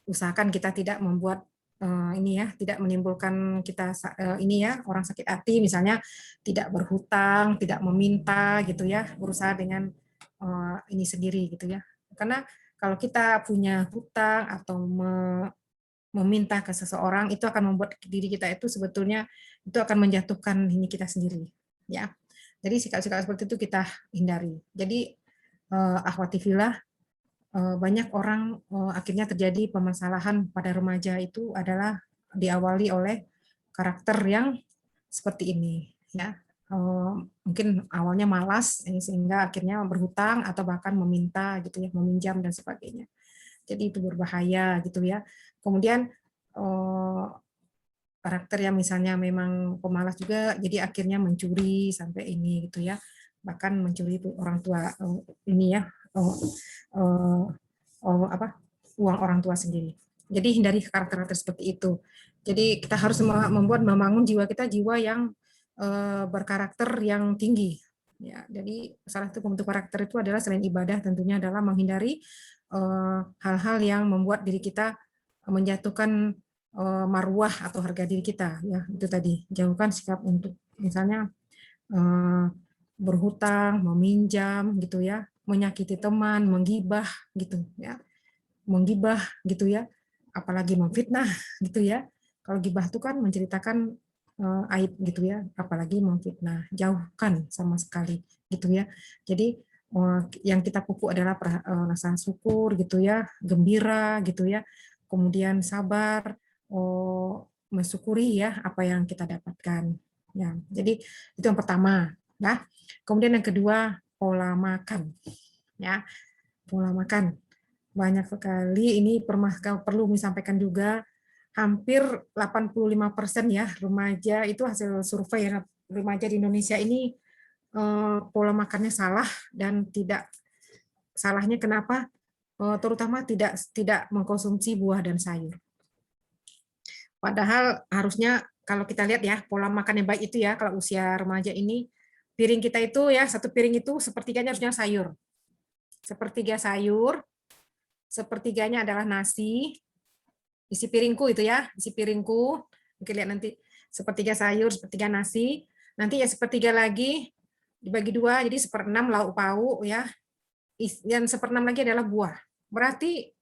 usahakan kita tidak membuat ini ya, tidak menimbulkan kita ini ya, orang sakit hati misalnya, tidak berhutang, tidak meminta gitu ya, berusaha dengan ini sendiri gitu ya. Karena kalau kita punya hutang atau meminta ke seseorang, itu akan membuat diri kita itu sebetulnya itu akan menjatuhkan ini kita sendiri ya. Jadi sikap-sikap seperti itu kita hindari. Jadi akhwati fillah, banyak orang akhirnya terjadi permasalahan pada remaja itu adalah diawali oleh karakter yang seperti ini ya. mungkin awalnya malas sehingga akhirnya berhutang atau bahkan meminta gitu ya, meminjam dan sebagainya. Jadi itu berbahaya gitu ya. Kemudian karakter yang misalnya memang pemalas juga, jadi akhirnya mencuri sampai ini gitu ya, bahkan mencuri orang tua ini ya, uang orang tua sendiri. Jadi hindari karakter-karakter seperti itu. Jadi kita harus membangun jiwa kita, jiwa yang berkarakter yang tinggi. Ya, jadi salah satu pembentuk karakter itu adalah selain ibadah tentunya adalah menghindari hal-hal yang membuat diri kita menjatuhkan marwah atau harga diri kita, ya itu tadi, jauhkan sikap untuk misalnya berhutang, meminjam gitu ya, menyakiti teman, menggibah gitu ya, menggibah gitu ya, apalagi memfitnah gitu ya. Kalau gibah itu kan menceritakan aib gitu ya, apalagi memfitnah, jauhkan sama sekali gitu ya. Jadi yang kita pupuk adalah rasa syukur gitu ya, gembira gitu ya, kemudian sabar, mensyukuri ya apa yang kita dapatkan. Ya, jadi itu yang pertama. Ya. Kemudian yang kedua, pola makan. Ya, pola makan. Banyak sekali ini perlu disampaikan juga, hampir 85% ya remaja, itu hasil survei ya, remaja di Indonesia ini pola makannya salah, dan tidak salahnya kenapa? Terutama tidak mengkonsumsi buah dan sayur. Padahal harusnya kalau kita lihat ya, pola makan yang baik itu ya, kalau usia remaja ini, piring kita itu ya, satu piring itu sepertiganya harusnya sayur. Sepertiga sayur, sepertiganya adalah nasi, isi piringku itu ya, isi piringku, mungkin lihat nanti, sepertiga sayur, sepertiga nasi, nanti ya sepertiga lagi, dibagi dua, jadi 1/6 lauk pauk ya, yang 1/6 lagi adalah buah. Berarti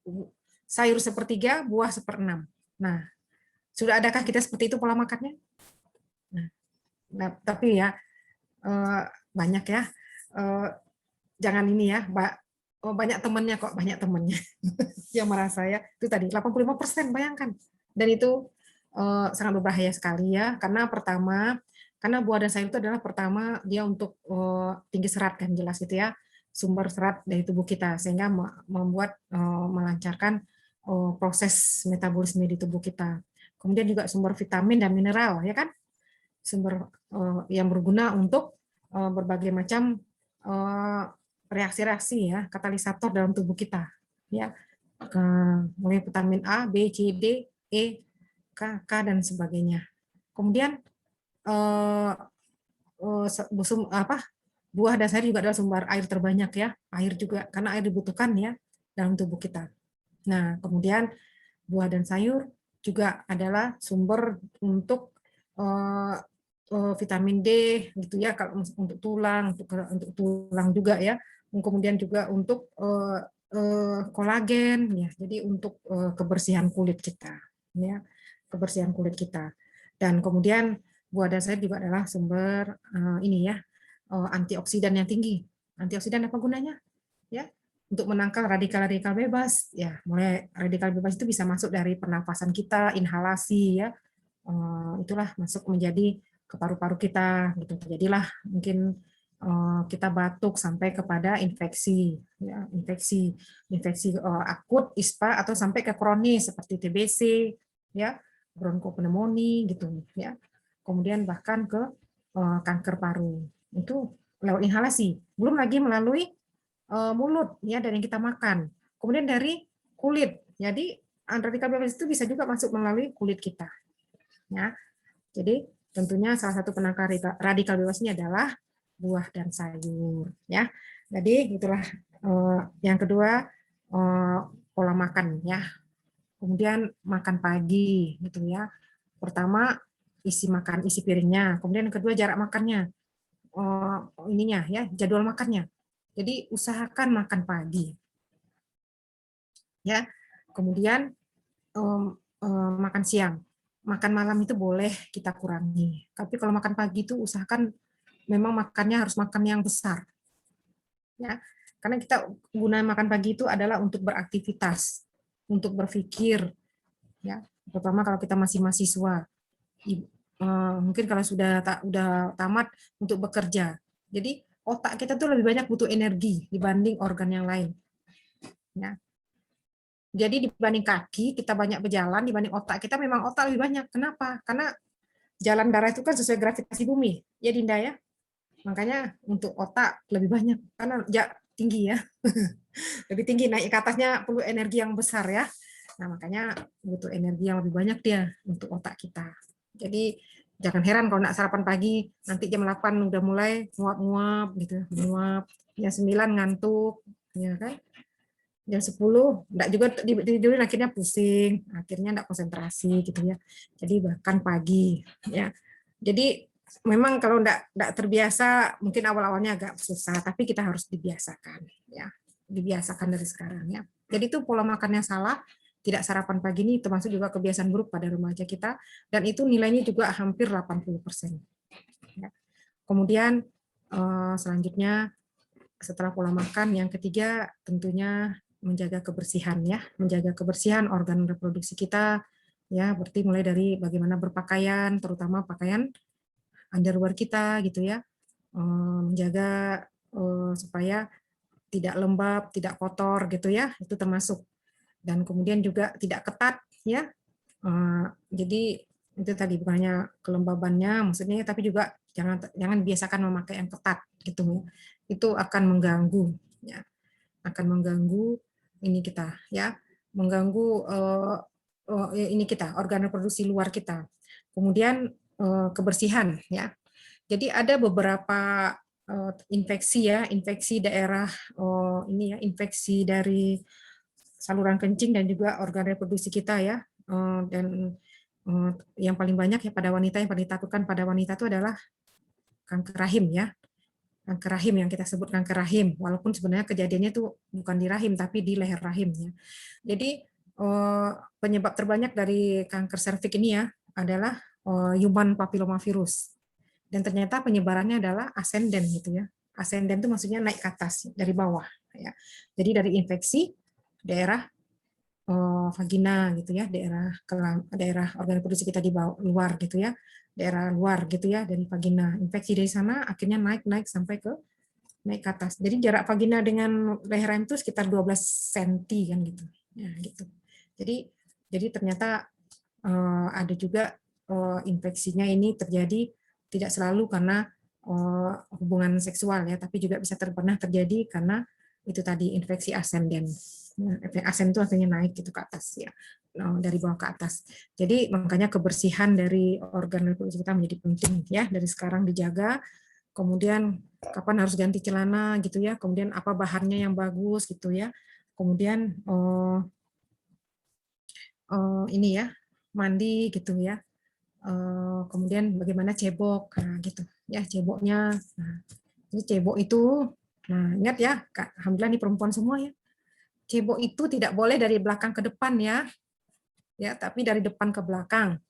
sayur sepertiga, buah 1/6. Nah, sudah adakah kita seperti itu pola makannya? Nah, tapi ya banyak ya, jangan ini ya, banyak temannya kok, banyak temannya yang merasa ya, itu tadi 85%, bayangkan. Dan itu sangat berbahaya sekali ya, karena pertama, karena buah dan sayur itu adalah pertama dia untuk tinggi serat kan, jelas itu ya, sumber serat dari tubuh kita, sehingga membuat melancarkan proses metabolisme di tubuh kita. Kemudian juga sumber vitamin dan mineral, ya kan? Sumber yang berguna untuk berbagai macam reaksi-reaksi ya, katalisator dalam tubuh kita. Ya, mulai vitamin A, B, C, D, E, K, dan sebagainya. Kemudian buah dan sayur juga adalah sumber air terbanyak ya. Air juga, karena air dibutuhkan ya dalam tubuh kita. Nah, kemudian buah dan sayur juga adalah sumber untuk vitamin D gitu ya, kalau untuk tulang, untuk tulang juga ya. Kemudian juga untuk kolagen ya. Jadi untuk kebersihan kulit kita ya, kebersihan kulit kita. Dan kemudian buah dan sayur juga adalah sumber ini ya, antioksidan yang tinggi. Antioksidan apa gunanya? Ya, untuk menangkal radikal-radikal bebas. Ya, mulai radikal bebas itu bisa masuk dari pernafasan kita, inhalasi ya. Itulah masuk menjadi ke paru-paru kita gitu. Jadilah mungkin kita batuk sampai kepada infeksi ya, infeksi akut ISPA atau sampai ke kronis seperti TBC ya, bronkopneumonia gitu ya. Kemudian bahkan ke kanker paru. Itu lewat inhalasi. Belum lagi melalui mulut ya, dari yang kita makan. Kemudian dari kulit. Jadi radikal bebas itu bisa juga masuk melalui kulit kita. Ya. Jadi tentunya salah satu penangkal radikal bebasnya adalah buah dan sayur. Ya. Jadi itulah yang kedua, pola makan ya. Kemudian makan pagi gitu ya. Pertama isi piringnya. Kemudian yang kedua jarak makannya. Ininya ya, jadwal makannya. Jadi usahakan makan pagi. Ya. Kemudian makan siang. Makan malam itu boleh kita kurangi. Tapi kalau makan pagi itu usahakan memang makannya harus makan yang besar. Ya. Karena kita guna makan pagi itu adalah untuk beraktivitas, untuk berpikir. Ya. Terutama kalau kita masih mahasiswa. mungkin kalau udah tamat untuk bekerja. Jadi otak kita tuh lebih banyak butuh energi dibanding organ yang lain. Ya. Jadi dibanding kaki kita banyak berjalan, dibanding otak kita memang otak lebih banyak. Kenapa? Karena jalan darah itu kan sesuai gravitasi bumi, ya Dinda ya. Makanya untuk otak lebih banyak karena tinggi ya. Lebih tinggi, naik ke atasnya perlu energi yang besar ya. Nah, makanya butuh energi yang lebih banyak dia untuk otak kita. Jadi jangan heran kalau nak sarapan pagi, nanti jam 8 udah mulai nguap-nguap gitu, nguap. Jam 9 ngantuk, ya kan? Jam 10 enggak juga tidurin, akhirnya pusing, akhirnya enggak konsentrasi gitu ya. Jadi bahkan pagi ya. Jadi memang kalau enggak terbiasa mungkin awal-awalnya agak susah, tapi kita harus dibiasakan ya. Dibiasakan dari sekarang ya. Jadi itu pola makan yang salah, tidak sarapan pagi ini termasuk juga kebiasaan buruk pada remaja kita, dan itu nilainya juga hampir 80%. Ya. Kemudian selanjutnya setelah pola makan, yang ketiga tentunya menjaga kebersihan ya, menjaga kebersihan organ reproduksi kita ya, berarti mulai dari bagaimana berpakaian, terutama pakaian underwear kita gitu ya, menjaga supaya tidak lembab, tidak kotor gitu ya, itu termasuk. Dan kemudian juga tidak ketat ya, jadi itu tadi bukan hanya kelembabannya maksudnya, tapi juga jangan biasakan memakai yang ketat gitu, itu akan mengganggu ya, akan mengganggu ini kita ya, mengganggu ini kita, organ reproduksi luar kita. Kemudian kebersihan ya. Jadi ada beberapa infeksi ya, infeksi daerah ini ya, infeksi dari saluran kencing dan juga organ reproduksi kita ya. Dan yang paling banyak ya pada wanita, yang paling ditakutkan pada wanita itu adalah kanker rahim ya. Kanker rahim yang kita sebut kanker rahim, walaupun sebenarnya kejadiannya itu bukan di rahim tapi di leher rahim ya. Jadi penyebab terbanyak dari kanker serviks ini ya adalah human papillomavirus, dan ternyata penyebarannya adalah ascendent gitu ya. Ascendent itu maksudnya naik ke atas dari bawah ya. Jadi dari infeksi daerah vagina gitu ya, daerah organ reproduksi kita di bawah, luar gitu ya, daerah luar gitu ya, dari vagina, infeksi dari sana akhirnya naik sampai ke atas. Jadi jarak vagina dengan leher rahim itu sekitar 12 cm kan gitu ya gitu. Jadi ternyata ada juga infeksinya ini terjadi tidak selalu karena hubungan seksual ya, tapi juga bisa pernah terjadi karena itu tadi infeksi ascendent. Ascendent itu artinya naik gitu ke atas ya, dari bawah ke atas. Jadi makanya kebersihan dari organ reproduksi kita menjadi penting ya, dari sekarang dijaga. Kemudian kapan harus ganti celana gitu ya, kemudian apa bahannya yang bagus gitu ya. Kemudian ini ya, mandi gitu ya. Kemudian bagaimana cebok, nah gitu ya, ceboknya. Nah, jadi cebok itu, nah ingat ya, alhamdulillah ini perempuan semua ya. Cebok itu tidak boleh dari belakang ke depan ya, tapi dari depan ke belakang.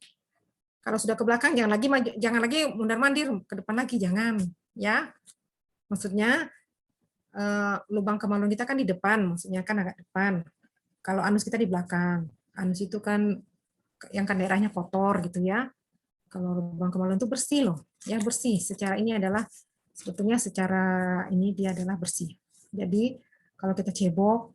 Kalau sudah ke belakang jangan lagi mundar-mandir ke depan lagi, jangan ya. Maksudnya lubang kemaluan kita kan di depan, maksudnya kan agak depan. Kalau anus kita di belakang, anus itu kan yang kan daerahnya kotor gitu ya. Kalau lubang kemaluan itu bersih loh, ya bersih. Secara ini adalah sebetulnya secara ini dia adalah bersih. Jadi kalau kita cebok,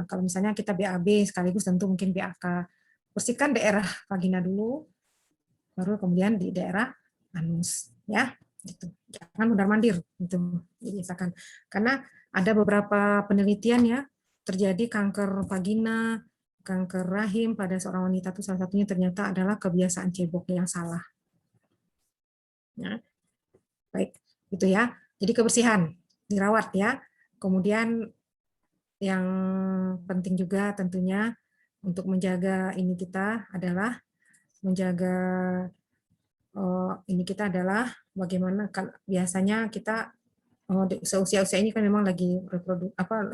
kalau misalnya kita BAB sekaligus tentu mungkin BAK, bersihkan daerah vagina dulu, baru kemudian di daerah anus, ya. Gitu. Jangan mundar-mandir, gitu. Biasakan. Karena ada beberapa penelitian ya, terjadi kanker vagina, kanker rahim pada seorang wanita itu salah satunya ternyata adalah kebiasaan cebok yang salah. Ya. Baik, itu ya. Jadi kebersihan dirawat ya. Kemudian yang penting juga tentunya untuk menjaga ini kita adalah menjaga ini kita adalah bagaimana biasanya kita seusia-usia ini kan memang lagi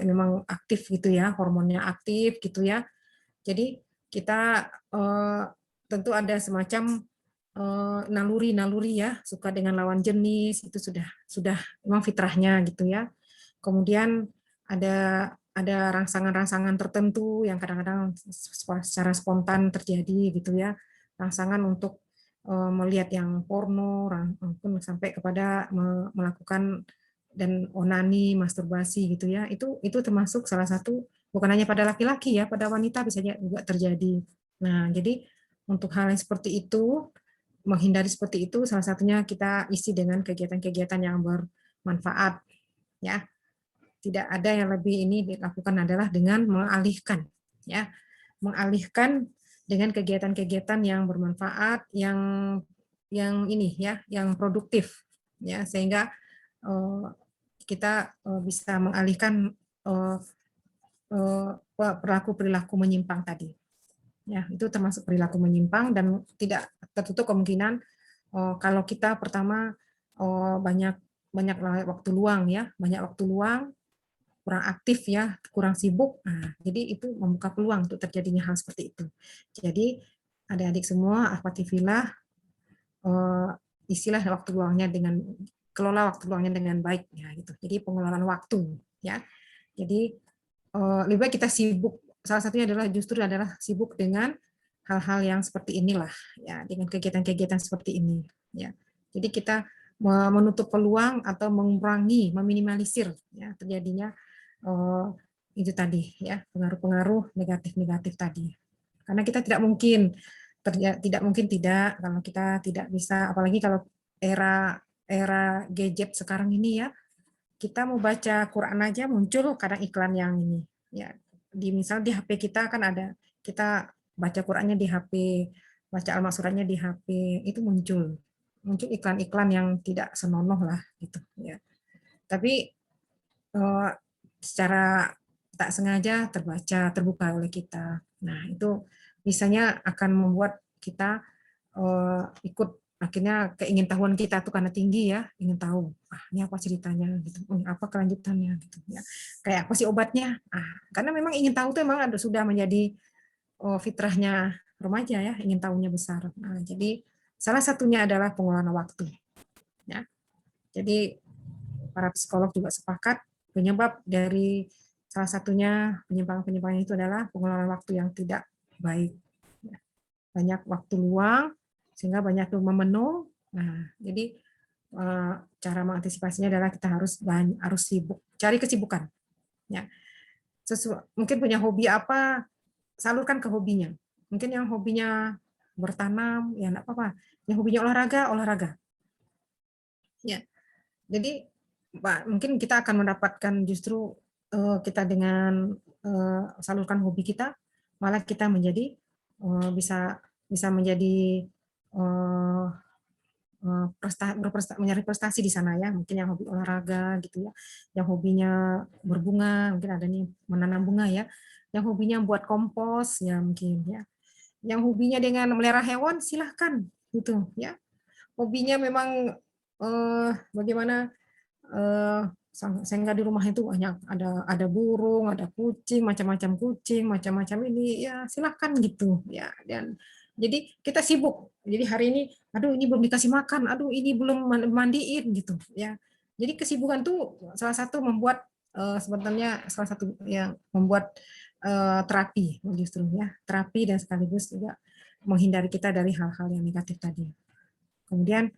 memang aktif gitu ya, hormonnya aktif gitu ya. Jadi kita tentu ada semacam naluri-naluri ya, suka dengan lawan jenis, itu sudah memang fitrahnya gitu ya. Kemudian ada rangsangan-rangsangan tertentu yang kadang-kadang secara spontan terjadi gitu ya, rangsangan untuk melihat yang porno, sampai kepada melakukan dan onani, masturbasi gitu ya. Itu termasuk salah satu, bukan hanya pada laki-laki ya, pada wanita bisa juga terjadi. Nah, jadi untuk hal yang seperti itu, menghindari seperti itu, salah satunya kita isi dengan kegiatan-kegiatan yang bermanfaat ya. Tidak ada yang lebih ini dilakukan adalah dengan mengalihkan ya, mengalihkan dengan kegiatan-kegiatan yang bermanfaat, yang ini ya, yang produktif ya, sehingga kita bisa mengalihkan perilaku menyimpang tadi. Ya, itu termasuk perilaku menyimpang dan tidak tertutup kemungkinan kalau kita pertama banyak waktu luang ya, banyak waktu luang, kurang aktif ya, kurang sibuk. Nah, jadi itu membuka peluang untuk terjadinya hal seperti itu. Jadi adik-adik semua, akhwatifilah, isilah waktu luangnya dengan kelola waktu luangnya dengan baik ya gitu. Jadi pengelolaan waktu ya. Jadi lebih baik kita sibuk. Salah satunya adalah sibuk dengan hal-hal yang seperti inilah ya, dengan kegiatan-kegiatan seperti ini ya. Jadi kita menutup peluang atau mengurangi, meminimalisir ya terjadinya itu tadi ya, pengaruh-pengaruh negatif-negatif tadi. Karena kita tidak mungkin kalau kita tidak bisa, apalagi kalau era gadget sekarang ini ya, kita mau baca Quran aja muncul kadang iklan yang ini ya. Misal di HP kita kan ada, kita baca Qurannya di HP, baca Al-Masuratnya di HP, itu muncul iklan-iklan yang tidak senonoh lah gitu ya. Tapi secara tak sengaja terbuka oleh kita. Nah, itu misalnya akan membuat kita ikut, akhirnya keingintahuan kita tuh karena tinggi ya, ingin tahu, ini apa ceritanya gitu, apa kelanjutannya gitu ya. Kayak apa sih obatnya? Karena memang ingin tahu tuh memang sudah menjadi fitrahnya remaja ya, ingin tahunya besar. Nah, jadi salah satunya adalah pengelolaan waktu. Ya. Jadi para psikolog juga sepakat penyebab dari salah satunya penyimpangan itu adalah pengelolaan waktu yang tidak baik. Banyak waktu luang sehingga banyak memenuh. Nah, jadi cara mengantisipasinya adalah kita harus sibuk, cari kesibukan. Ya. Mungkin punya hobi apa, salurkan ke hobinya. Mungkin yang hobinya bertanam, ya enggak apa-apa. Yang hobinya olahraga. Ya. Jadi mungkin kita akan mendapatkan justru kita dengan salurkan hobi kita, malah kita menjadi bisa menjadi mencari prestasi di sana ya. Mungkin yang hobi olahraga gitu ya, yang hobinya berbunga, mungkin ada nih menanam bunga ya, yang hobinya buat kompos ya mungkin ya, yang hobinya dengan melihara hewan silahkan gitu ya. Hobinya memang bagaimana sehingga di rumah itu banyak ada burung, ada kucing, macam-macam ini ya silahkan gitu ya. Dan jadi kita sibuk. Jadi hari ini, aduh ini belum dikasih makan, aduh ini belum mandiin gitu ya. Jadi kesibukan tuh salah satu membuat sebetulnya salah satu yang membuat terapi justru ya, terapi dan sekaligus juga menghindari kita dari hal-hal yang negatif tadi. Kemudian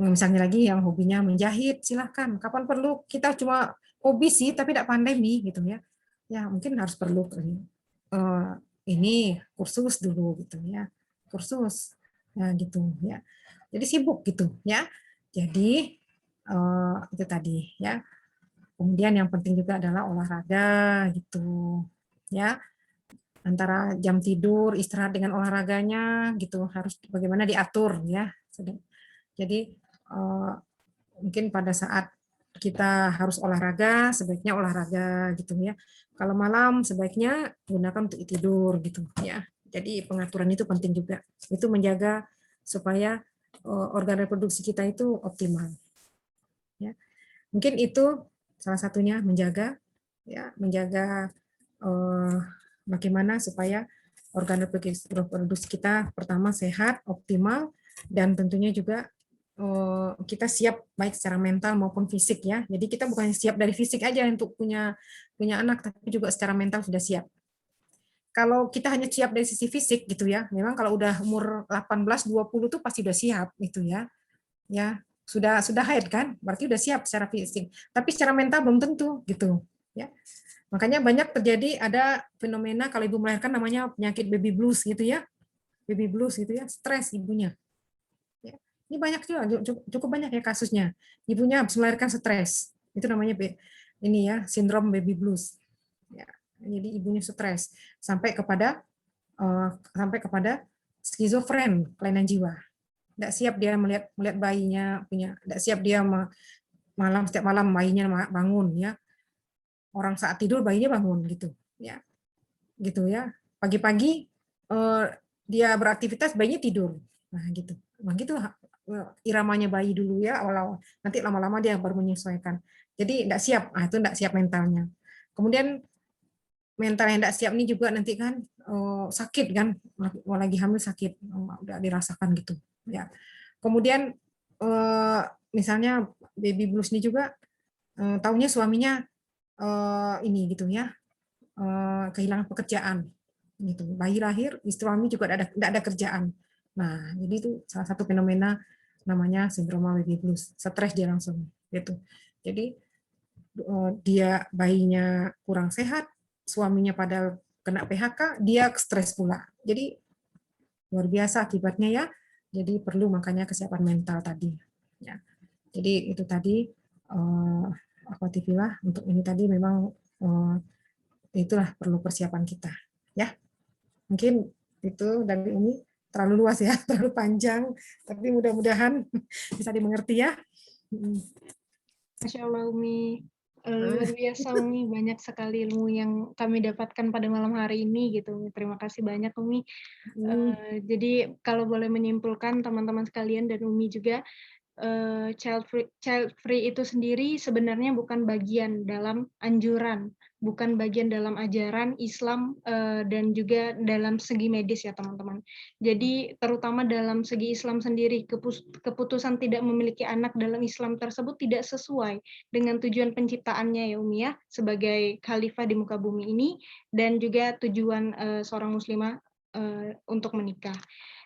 misalnya lagi yang hobinya menjahit, silahkan. Kapan perlu, kita cuma hobi sih, tapi tidak pandemi gitu ya. Ya mungkin harus perlu ini kursus dulu gitu ya, kursus, ya gitu ya. Jadi sibuk gitu ya. Jadi itu tadi ya. Kemudian yang penting juga adalah olahraga gitu ya. Antara jam tidur, istirahat dengan olahraganya gitu harus bagaimana diatur ya. Jadi mungkin pada saat kita harus olahraga, sebaiknya olahraga gitu ya. Kalau malam sebaiknya gunakan untuk tidur gitu ya. Jadi pengaturan itu penting juga. Itu menjaga supaya organ reproduksi kita itu optimal. Ya. Mungkin itu salah satunya menjaga bagaimana supaya organ reproduksi kita pertama sehat, optimal, dan tentunya juga kita siap baik secara mental maupun fisik ya. Jadi kita bukan siap dari fisik aja untuk punya anak, tapi juga secara mental sudah siap. kalau kita hanya siap dari sisi fisik gitu ya, memang kalau udah umur 18-20 tuh pasti udah siap gitu ya. Ya, sudah haid kan? Berarti udah siap secara fisik. Tapi secara mental belum tentu gitu ya. Makanya banyak terjadi ada fenomena kalau ibu melahirkan namanya penyakit baby blues gitu ya. Baby blues gitu ya, stres ibunya. Ya. Ini banyak juga, cukup banyak ya kasusnya. Ibunya habis melahirkan stres. Itu namanya ini ya, sindrom baby blues. Ya. Jadi ibunya stres sampai kepada skizofren, kelainan jiwa. Tidak siap dia melihat bayinya tidak siap dia setiap malam bayinya bangun ya. Orang saat tidur bayinya bangun gitu ya. Gitu ya. Pagi-pagi dia beraktivitas bayinya tidur. Nah, gitu. Nah, gitu iramanya bayi dulu ya awal-awal. Nanti lama-lama dia baru menyesuaikan. Jadi tidak siap. Itu tidak siap mentalnya. Kemudian mental yang tidak siap ini juga nanti kan sakit kan, mau lagi hamil sakit, udah dirasakan gitu ya. Kemudian misalnya baby blues ini juga taunya suaminya ini gitu ya, kehilangan pekerjaan gitu, bayi lahir suami juga tidak ada kerjaan. Nah jadi itu salah satu fenomena namanya sindroma baby blues, stres dia langsung gitu. Jadi dia bayinya kurang sehat, suaminya pada kena PHK, dia stres pula. Jadi luar biasa akibatnya ya. Jadi perlu makanya kesiapan mental tadi. Ya. Jadi itu tadi akhwatibillah untuk ini tadi memang itulah perlu persiapan kita. Ya, mungkin itu dari ini terlalu luas ya, terlalu panjang, tapi mudah-mudahan bisa dimengerti ya. Masya Allah Umi, luar biasa Umi, banyak sekali ilmu yang kami dapatkan pada malam hari ini gitu. Terima kasih banyak Umi. Jadi kalau boleh menyimpulkan teman-teman sekalian dan Umi juga, child free itu sendiri sebenarnya bukan bagian dalam anjuran, bukan bagian dalam ajaran Islam dan juga dalam segi medis ya teman-teman. Jadi terutama dalam segi Islam sendiri, keputusan tidak memiliki anak dalam Islam tersebut tidak sesuai dengan tujuan penciptaannya ya Umi ya, sebagai khalifah di muka bumi ini, dan juga tujuan seorang muslimah untuk menikah.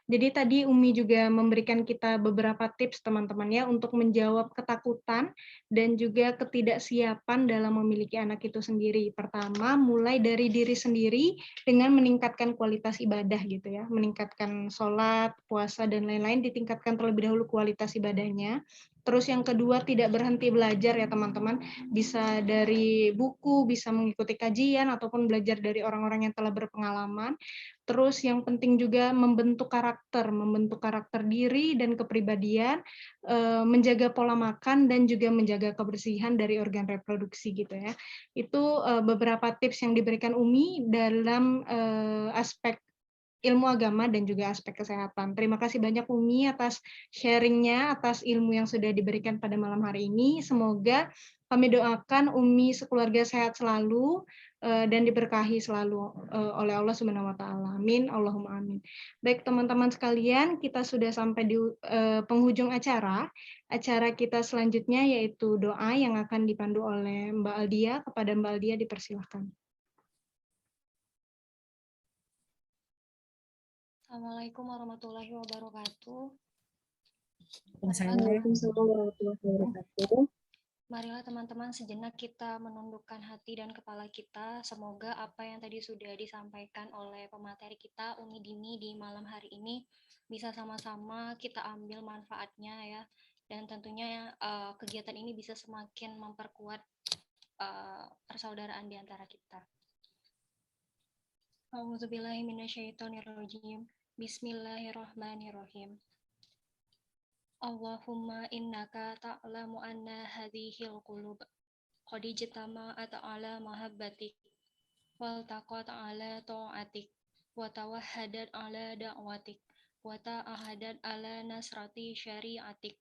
Jadi tadi Umi juga memberikan kita beberapa tips teman-teman ya untuk menjawab ketakutan dan juga ketidaksiapan dalam memiliki anak itu sendiri. Pertama, mulai dari diri sendiri dengan meningkatkan kualitas ibadah gitu ya, meningkatkan sholat, puasa dan lain-lain, ditingkatkan terlebih dahulu kualitas ibadahnya. Terus yang kedua, tidak berhenti belajar ya teman-teman, bisa dari buku, bisa mengikuti kajian ataupun belajar dari orang-orang yang telah berpengalaman. Terus yang penting juga membentuk karakter diri dan kepribadian, menjaga pola makan dan juga menjaga kebersihan dari organ reproduksi gitu ya. Itu beberapa tips yang diberikan Umi dalam aspek ilmu agama dan juga aspek kesehatan. Terima kasih banyak Umi atas sharingnya, atas ilmu yang sudah diberikan pada malam hari ini. Semoga kami doakan Umi sekeluarga sehat selalu dan diberkahi selalu oleh Allah Subhanahu wa taala. Amin, Allahumma amin. Baik teman-teman sekalian, kita sudah sampai di penghujung acara. Acara kita selanjutnya yaitu doa yang akan dipandu oleh Mbak Aldia. Kepada Mbak Aldia dipersilahkan. Assalamualaikum warahmatullahi wabarakatuh. Waalaikumsalam warahmatullahi wabarakatuh. Marilah teman-teman sejenak kita menundukkan hati dan kepala kita. Semoga apa yang tadi sudah disampaikan oleh pemateri kita, Umi Dini, di malam hari ini bisa sama-sama kita ambil manfaatnya ya. Dan tentunya kegiatan ini bisa semakin memperkuat persaudaraan di antara kita. A'udzubillahi minasyaitonirrajim. Bismillahirrahmanirrahim. Allahumma innaka ta'lamu anna hadhil qulub qad ijtama'at 'ala mahabbatik wal taqat 'ala ta'atik wa tawahhadat 'ala da'watik wa ta'ahadat 'ala nasrati syari'atik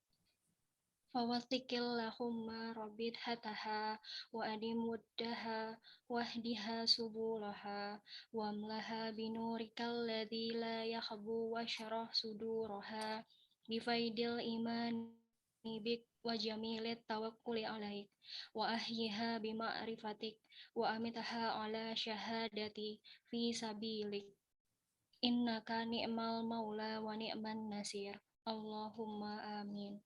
Fawattikillahumma rabbid hataha wa adimuddaha wahdiha subulaha wa amlaha binurikal ladzi la yakhbu wa syarah suduraha bifaidil iman bik wa jamilit tawakkuli alaik wa ahyiha bima'rifatik wa amitha ala syahadati fi sabilik innaka ni'mal maula wa ni'man nasir. Allahumma amin.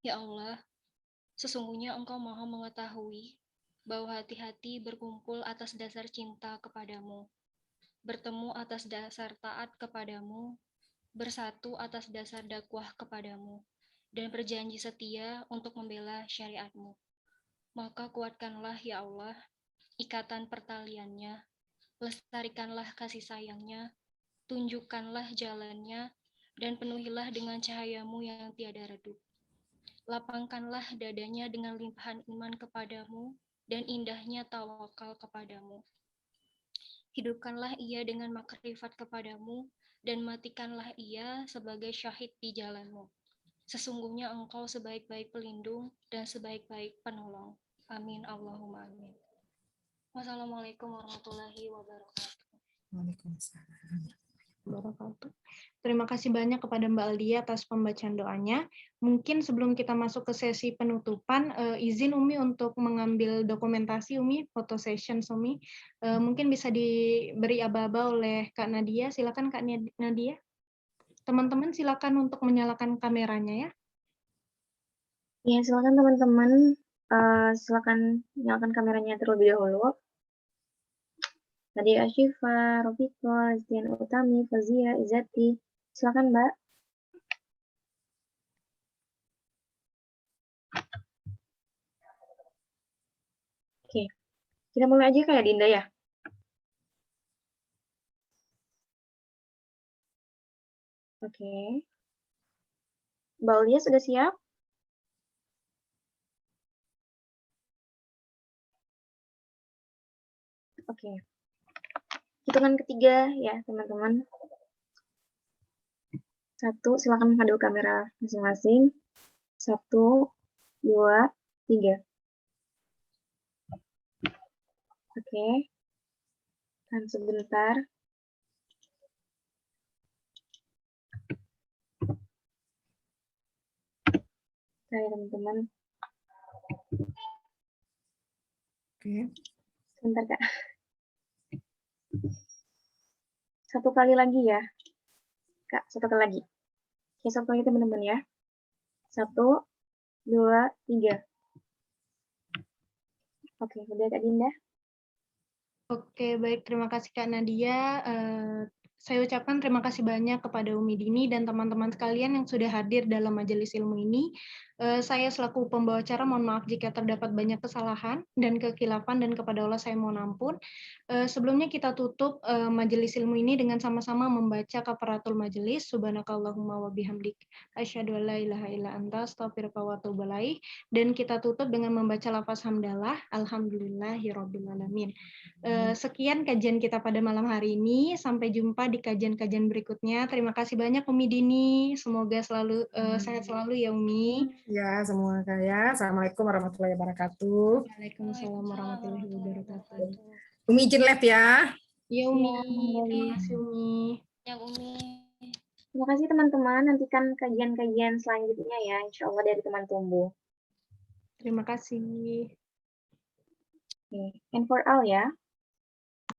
Ya Allah, sesungguhnya Engkau Maha mengetahui bahwa hati-hati berkumpul atas dasar cinta kepadamu, bertemu atas dasar taat kepadamu, bersatu atas dasar dakwah kepadamu, dan berjanji setia untuk membela syariat-Mu. Maka kuatkanlah ya Allah ikatan pertaliannya, lestarikanlah kasih sayangnya, tunjukkanlah jalannya, dan penuhilah dengan cahaya-Mu yang tiada redup. Lapangkanlah dadanya dengan limpahan iman kepadamu dan indahnya tawakal kepadamu. Hidupkanlah ia dengan makrifat kepadamu dan matikanlah ia sebagai syahid di jalanmu. Sesungguhnya Engkau sebaik-baik pelindung dan sebaik-baik penolong. Amin. Allahumma amin. Wassalamualaikum warahmatullahi wabarakatuh. Waalaikumsalam. Wabarakatuh. Terima kasih banyak kepada Mbak Aldia atas pembacaan doanya. Mungkin sebelum kita masuk ke sesi penutupan, izin Umi untuk mengambil dokumentasi Umi, foto session Umi. Mungkin bisa diberi aba-aba oleh Kak Nadia. Silakan Kak Nadia. Teman-teman silakan untuk menyalakan kameranya ya. Ya, silakan teman-teman. Silakan nyalakan kameranya terlebih dahulu. Nadia Ashifa, Rofiko, Azdian Utami, Fazia, Izati. Silakan Mbak. Oke, kita mulai aja kayak Dinda ya. Oke. Mbak Aulia sudah siap? Oke. Hitungan ketiga ya teman-teman. 1, silakan menghadap kamera masing-masing. 1, 2, 3. Oke. Tahan sebentar. Saya teman-teman. Oke. Sebentar Kak. 1 kali lagi ya. Kak, 1 kali lagi. Oke, 1 lagi teman-teman ya. 1, 2, 3. Oke, udah Kak Dinda. Oke, baik. Terima kasih Kak Nadia. Saya ucapkan terima kasih banyak kepada Umi Dini dan teman-teman sekalian yang sudah hadir dalam majelis ilmu ini. Saya selaku pembawa acara mohon maaf jika terdapat banyak kesalahan dan kekhilafan, dan kepada Allah saya mohon ampun. Sebelumnya kita tutup majelis ilmu ini dengan sama-sama membaca kafaratul majelis. Subhanakallahumma wa bihamdik asyhadu an la ilaha illa anta astaghfiruka wa atubu ilaik. Dan kita tutup dengan membaca lafaz hamdalah alhamdulillahirabbil alamin. Sekian kajian kita pada malam hari ini. Sampai jumpa di kajian-kajian berikutnya. Terima kasih banyak Umi Dini. Semoga selalu sehat selalu ya Umi. Ya, semua ya. Assalamualaikum warahmatullahi wabarakatuh. Waalaikumsalam warahmatullahi wabarakatuh. Umi izin live ya. Ya Umi. Ya, Terima kasih Umi. Ya Umi. Terima kasih teman-teman. Nantikan kajian-kajian selanjutnya ya. Insya Allah dari teman tumbuh. Terima kasih. Oke. And for all ya.